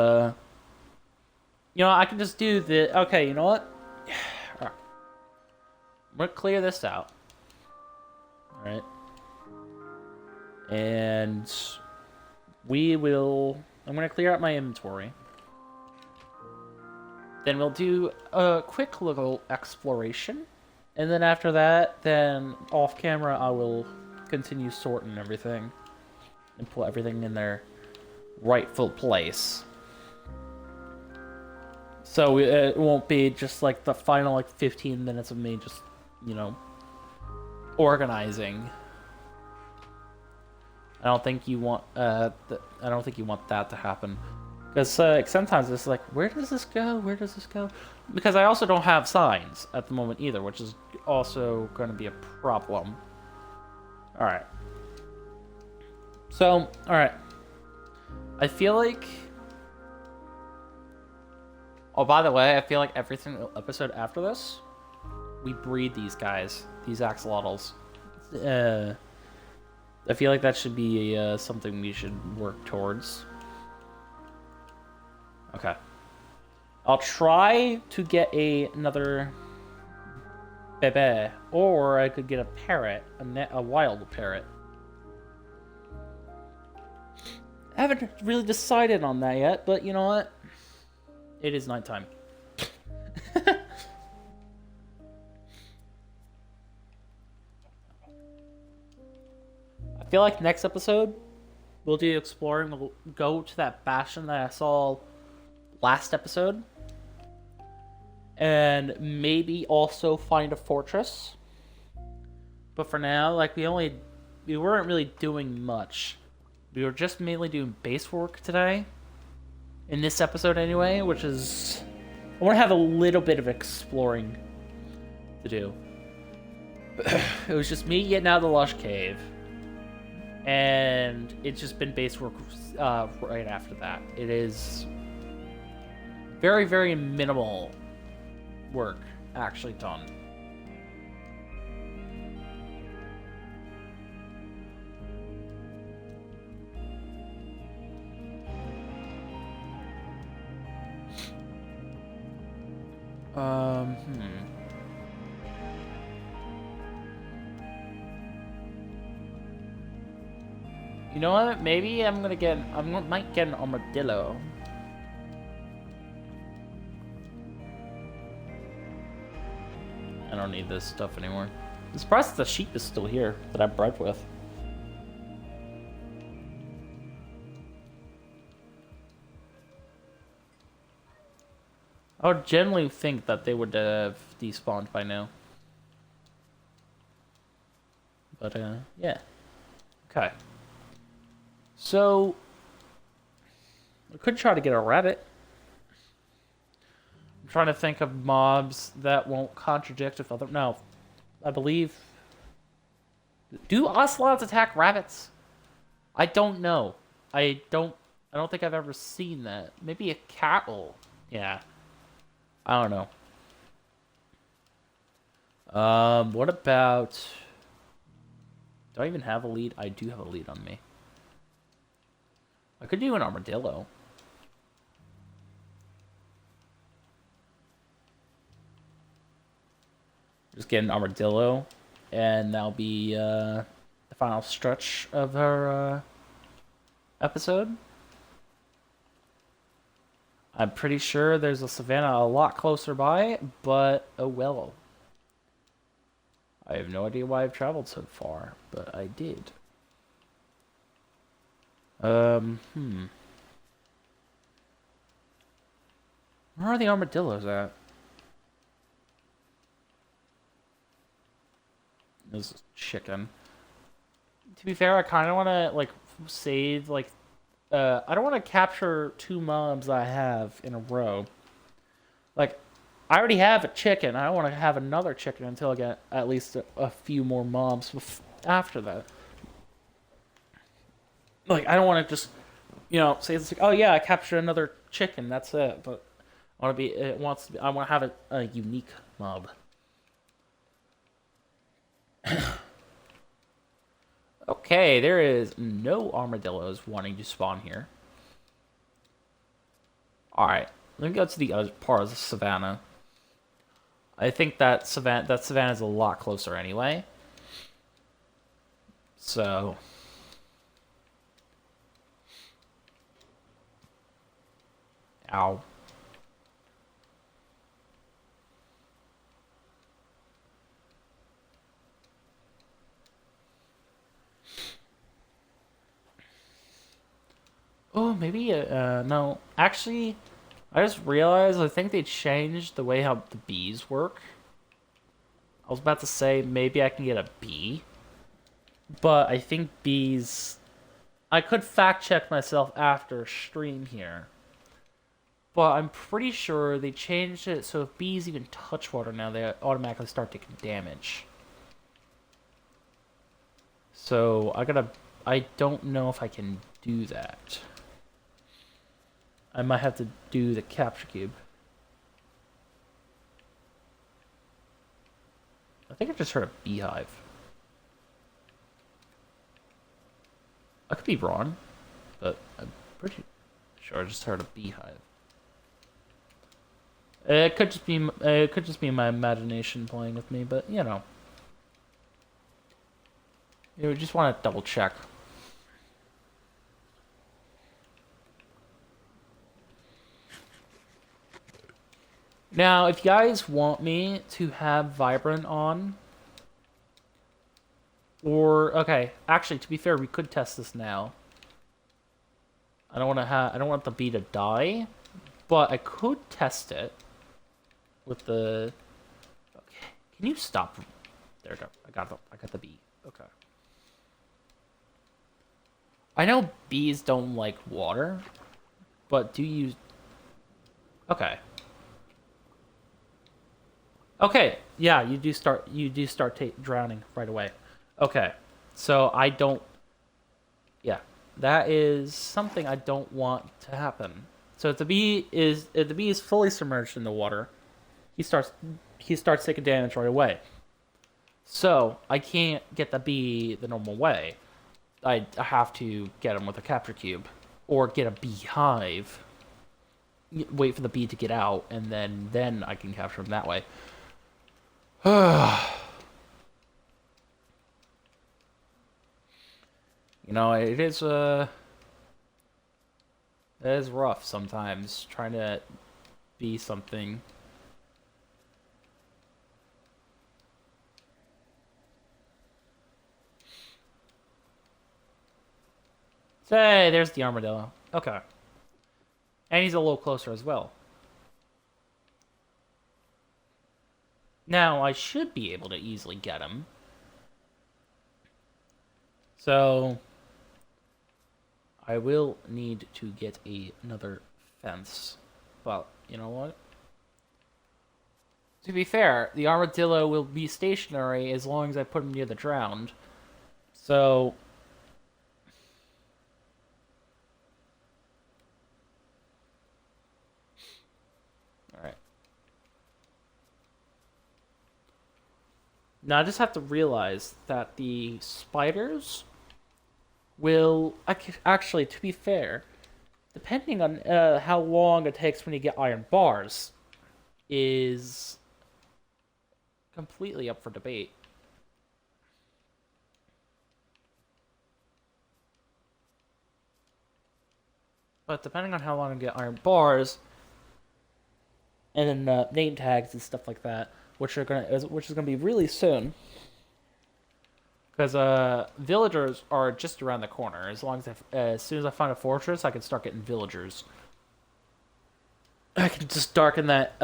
I can just do the. Okay, you know what? All right. I'm gonna clear this out. All right. And we will. I'm gonna clear out my inventory. Then we'll do a quick little exploration. And then after that, then off camera, I will continue sorting everything and put everything in their rightful place. So it won't be just like the final 15 minutes of me just, organizing. I don't think you want I don't think you want that to happen. Because sometimes it's like, where does this go? Where does this go? Because I also don't have signs at the moment either, which is also going to be a problem. Alright. So, alright. I feel like... Oh, by the way, I feel like every single episode after this, we breed these guys. These axolotls. I feel like that should be something we should work towards. Okay. I'll try to get another bebe, or I could get a parrot, a wild parrot. I haven't really decided on that yet, but you know what? It is nighttime. I feel like next episode, we'll do exploring. We'll go to that bastion that I saw last episode. And maybe also find a fortress. But for now, we weren't really doing much. We were just mainly doing base work today. In this episode anyway, which is... I want to have a little bit of exploring to do. It was just me getting out of the lush cave. And it's just been base work right after that. It is very, very minimal work actually done. You know what? Maybe I might get an armadillo. I don't need this stuff anymore. I'm surprised the sheep is still here that I bred with. I would generally think that they would have despawned by now. But, yeah. Okay. So, I could try to get a rabbit. I'm trying to think of mobs that won't contradict with other... No. I believe... Do ocelots attack rabbits? I don't know. I don't think I've ever seen that. Maybe a cat will. Yeah. I don't know. What about... Do I even have a lead? I do have a lead on me. I could do an armadillo. Just get an armadillo, and that'll be the final stretch of our episode. I'm pretty sure there's a savannah a lot closer by, but oh well. I have no idea why I've traveled so far, but I did. Where are the armadillos at? This is chicken. To be fair, I kind of want to, save, I don't want to capture 2 mobs I have in a row. I already have a chicken. I don't want to have another chicken until I get at least a few more mobs after that. I don't want to just, say it's oh yeah, I captured another chicken. That's it. But I want to have a unique mob. Okay, there is no armadillos wanting to spawn here. Alright, let me go to the other part of the savannah. I think that savannah is a lot closer anyway. So, ow. Oh, maybe, no. Actually, I just realized I think they changed the way how the bees work. I was about to say maybe I can get a bee, but I think bees. I could fact check myself after stream here, but I'm pretty sure they changed it so if bees even touch water now, they automatically start taking damage. So I gotta. I don't know if I can do that. I might have to do the capture cube. I think I just heard a beehive. I could be wrong, but I'm pretty sure I just heard a beehive. It could just be my imagination playing with me, but you know, you just want to double check. Now, if you guys want me to have Vibrant on, or okay, actually, to be fair, we could test this now. I don't want the bee to die, but I could test it with the. Okay, can you stop? There we go. I got the bee. Okay. I know bees don't like water, but do you? Okay. Okay. Yeah, you do start drowning right away. Okay. So I don't. Yeah, that is something I don't want to happen. So if the bee is fully submerged in the water, he starts he starts taking damage right away. So I can't get the bee the normal way. I have to get him with a capture cube, or get a beehive. Wait for the bee to get out, and then I can capture him that way. You know, it is rough sometimes trying to be something. Hey, there's the armadillo. Okay. And he's a little closer as well. Now, I should be able to easily get him. So, I will need to get another fence. But, you know what? To be fair, the armadillo will be stationary as long as I put him near the drowned. So, alright. Now I just have to realize that the spiders will actually, to be fair, depending on how long it takes when you get iron bars, is completely up for debate. But depending on how long I get iron bars, and then name tags and stuff like that, which is gonna be really soon, because villagers are just around the corner. As soon as I find a fortress, I can start getting villagers. I can just darken that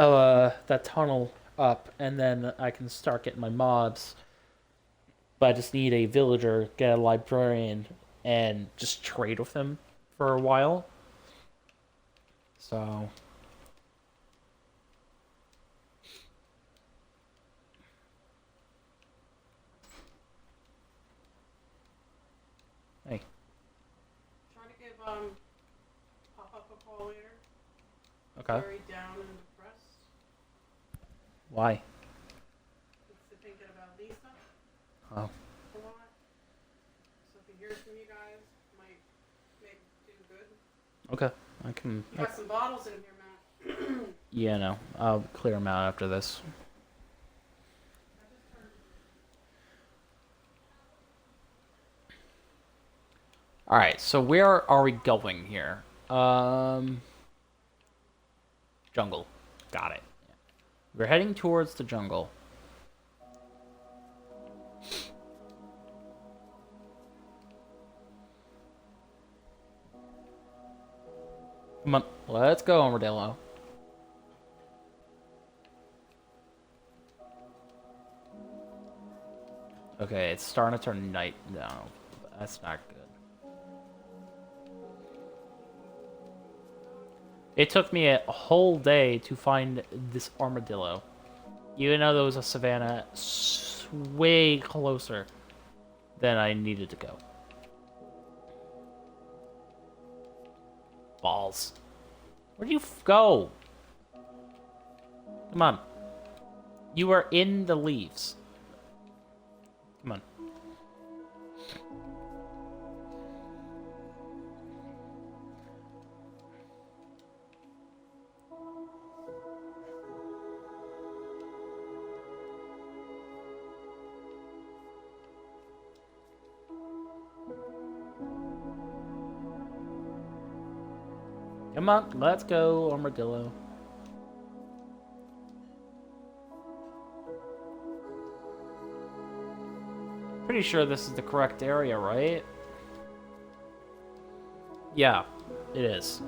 tunnel up, and then I can start getting my mobs. But I just need a villager, get a librarian, and just trade with them for a while. So, hey, Trying to give pop up a call later. okay. Very down and depressed. Why? He's thinking about Lisa Oh, a lot. So if he hear from you guys might do good. Okay, I can. You got some bottles in here, Matt. Yeah, no, I'll clear them out after this. All right, so where are we going here? Jungle. Got it. We're heading towards the jungle. Come on, let's go, Armadillo. Okay, it's starting to turn night now. That's not good. It took me a whole day to find this armadillo. Even though there was a savannah way closer than I needed to go. Balls. Where'd you go? Come on. You are in the leaves. Come on. Come on, let's go, armadillo. Pretty sure this is the correct area, right? Yeah, it is.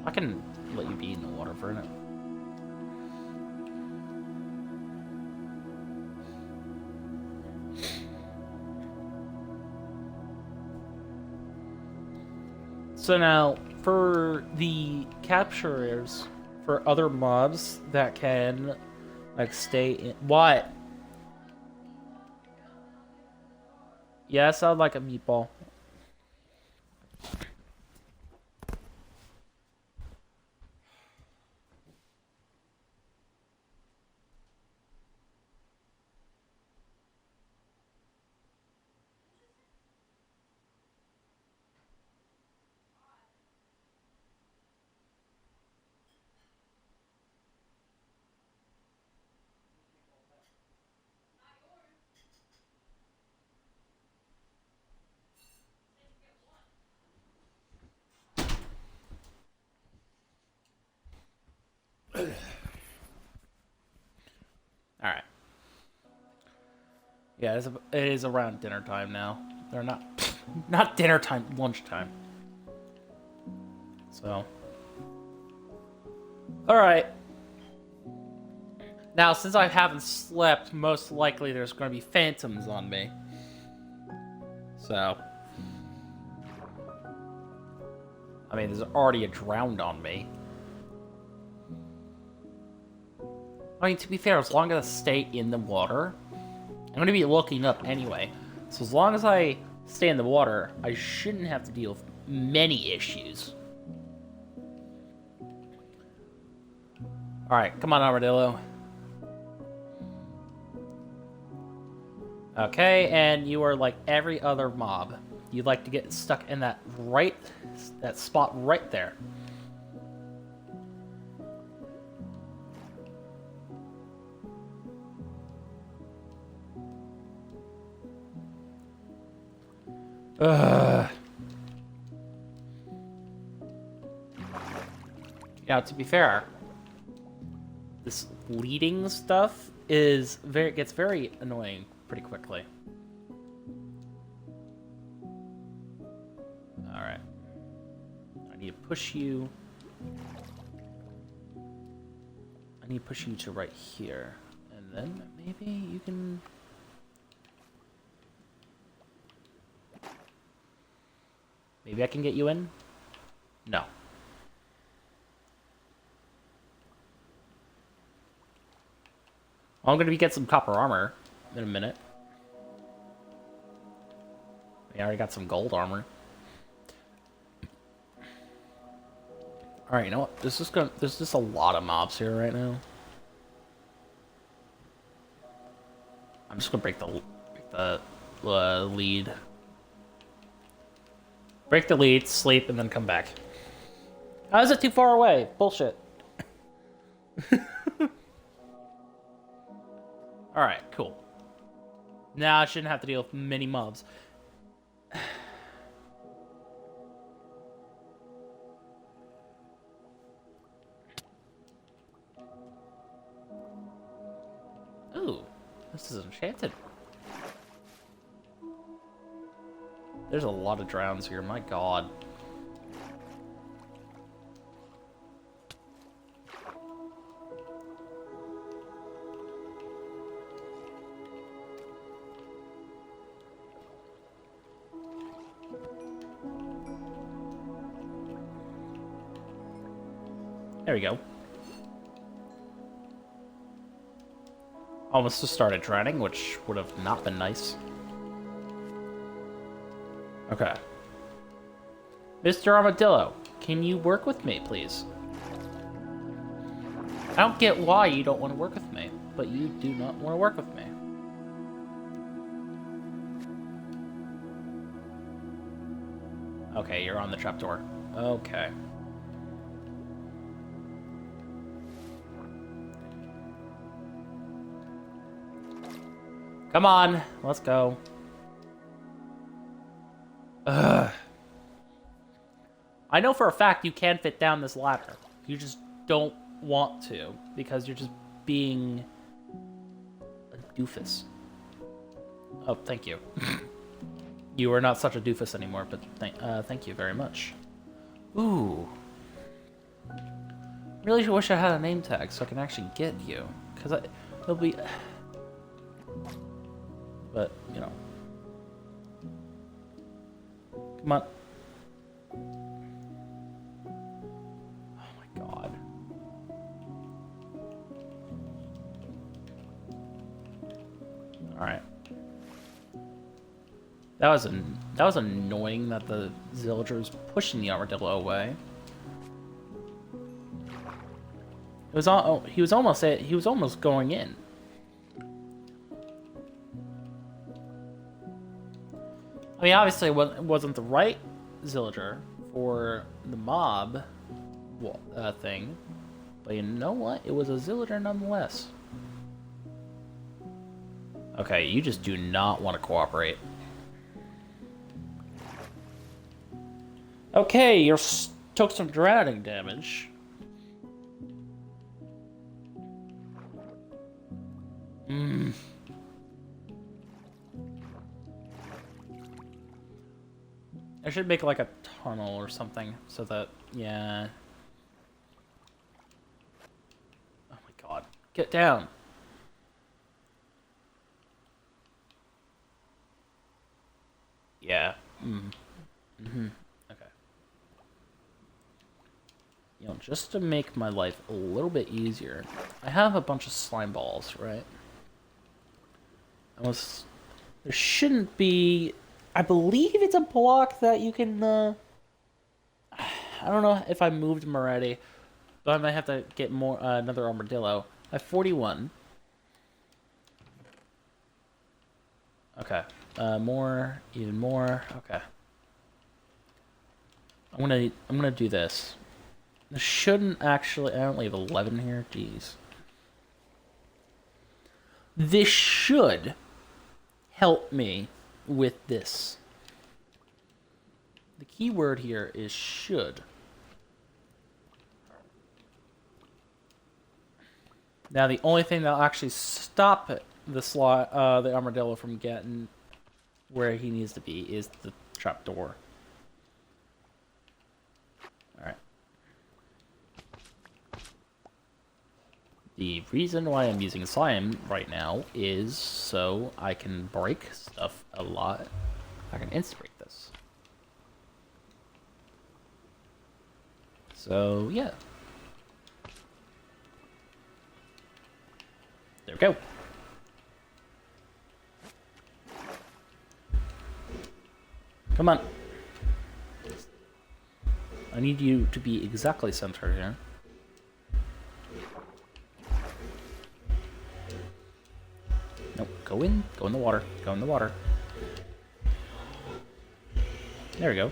I can let you be in the water for a minute. So now, for the capturers, for other mobs that can, like, stay in... What? Yeah, it sounded like a meatball. Alright. Yeah, it is around dinner time now. They're not... Not dinner time, lunchtime. So... Alright. Now, since I haven't slept, most likely there's going to be phantoms on me. So... I mean, there's already a drowned on me. I mean, to be fair, as long as I stay in the water, I'm going to be looking up anyway. So as long as I stay in the water, I shouldn't have to deal with many issues. Alright, come on, Armadillo. Okay, and you are like every other mob. You'd like to get stuck in that spot right there. Ugh. Now, to be fair, this leading stuff gets very annoying pretty quickly. Alright. I need to push you. I need to push you to right here. And then maybe you can... Maybe I can get you in? No. I'm gonna get some copper armor in a minute. I already got some gold armor. Alright, you know what? There's just a lot of mobs here right now. I'm just gonna break the lead. Break the lead, sleep, and then come back. How is it too far away? Bullshit. Alright, cool. Now I shouldn't have to deal with many mobs. Ooh, this is enchanted. There's a lot of drowns here, my god. There we go. Almost just started drowning, which would have not been nice. Okay. Mr. Armadillo, can you work with me, please? I don't get why you don't want to work with me, but you do not want to work with me. Okay, you're on the trapdoor. Okay. Come on, let's go. Ugh. I know for a fact you can fit down this ladder. You just don't want to, because you're just being a doofus. Oh, thank you. You are not such a doofus anymore, but thank you very much. Ooh. Really wish I had a name tag so I can actually get you, because it'll be... But, you know. Come on. Oh my god. Alright. That was annoying that the Zillager was pushing the Armadillo away. It was he was almost going in. I mean, obviously, it wasn't the right Zillager for the mob thing, but you know what? It was a Zillager nonetheless. Okay, you just do not want to cooperate. Okay, you took some drowning damage. I should make like a tunnel or something so that, yeah. Oh my god. Get down. Yeah. Okay. You know, just to make my life a little bit easier, I have a bunch of slime balls, right? There shouldn't be... I believe it's a block that you can, I don't know if I moved them already, but I might have to get more, another armadillo. I have 41. Okay. More, even more. Okay. I'm gonna do this. This shouldn't actually, I only have 11 here. Jeez. This should help me with this. The key word here is should. Now the only thing that'll actually stop the armadillo from getting where he needs to be is the trapdoor. Alright. The reason why I'm using slime right now is so I can break stuff a lot. I can insta-break this. So, yeah. There we go. Come on. I need you to be exactly centered here. Nope. Go in. Go in the water. Go in the water. There we go.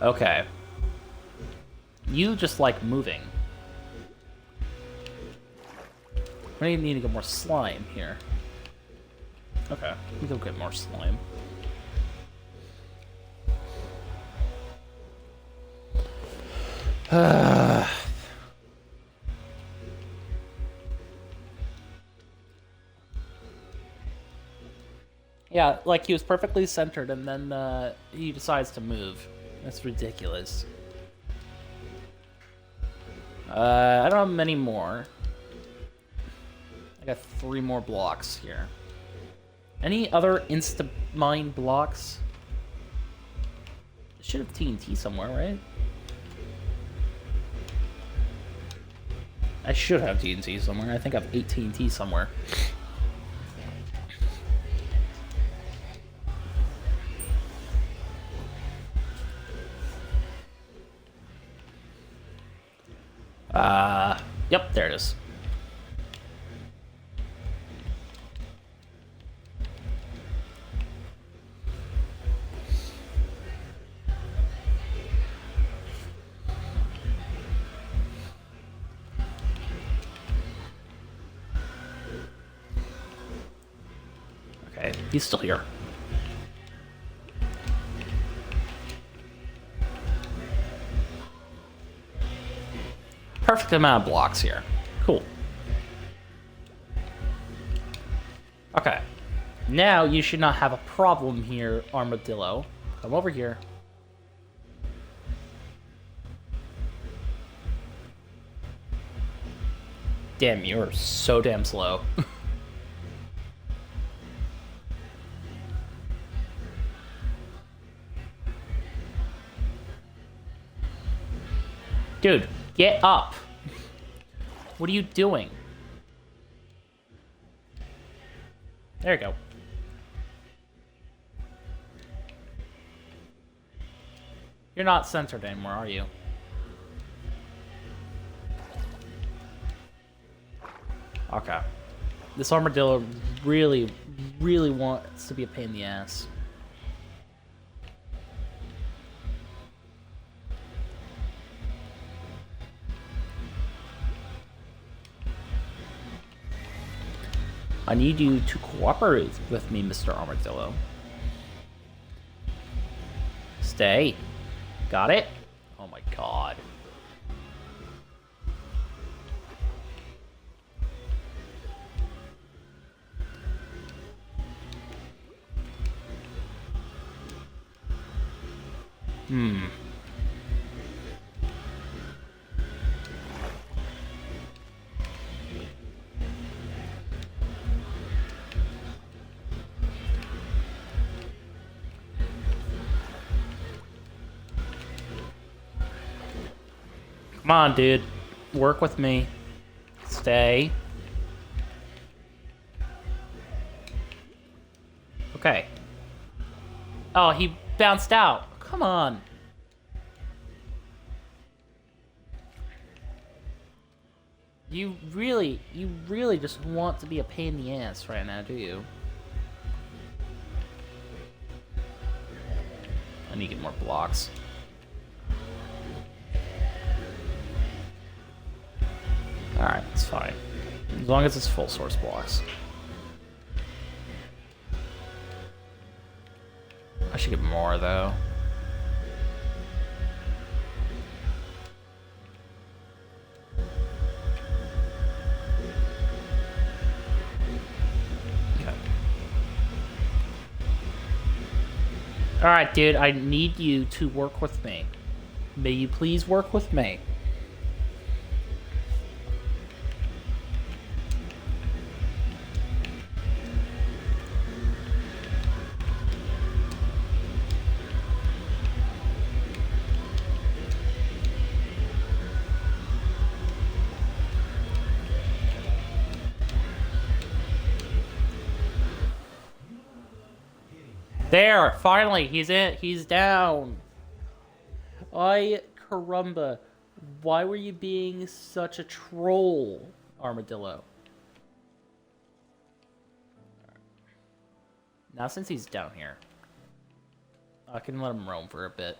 Okay. You just like moving. We need to get more slime here. Okay, we go get more slime. Yeah, like he was perfectly centered and then he decides to move. That's ridiculous. I don't have many more. I got 3 more blocks here. Any other insta-mine blocks? Should have TNT somewhere, right? I should have TNT somewhere. I think I have 8 TNT somewhere. Yep, there it is. Okay, he's still here. Perfect amount of blocks here. Cool. Okay. Now you should not have a problem here, Armadillo. Come over here. Damn, you're so damn slow. Dude, get up. What are you doing? There you go. You're not centered anymore, are you? Okay. This armadillo really, really wants to be a pain in the ass. I need you to cooperate with me, Mr. Armadillo. Stay. Got it? Oh my god. Come on, dude. Work with me. Stay. Okay. Oh, he bounced out. Come on. You really just want to be a pain in the ass right now, do you? I need to get more blocks. Alright, it's fine. As long as it's full source blocks. I should get more, though. Okay. Alright, dude, I need you to work with me. May you please work with me? There, finally, he's down. Ay, caramba. Why were you being such a troll, Armadillo? Now, since he's down here, I can let him roam for a bit.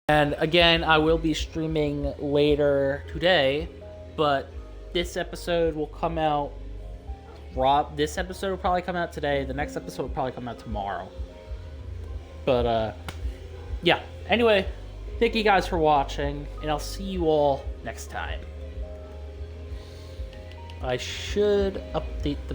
And again, I will be streaming later today, but this episode will come out. This episode will probably come out today. The next episode will probably come out tomorrow. But yeah. Anyway, thank you guys for watching, and I'll see you all next time. I should update the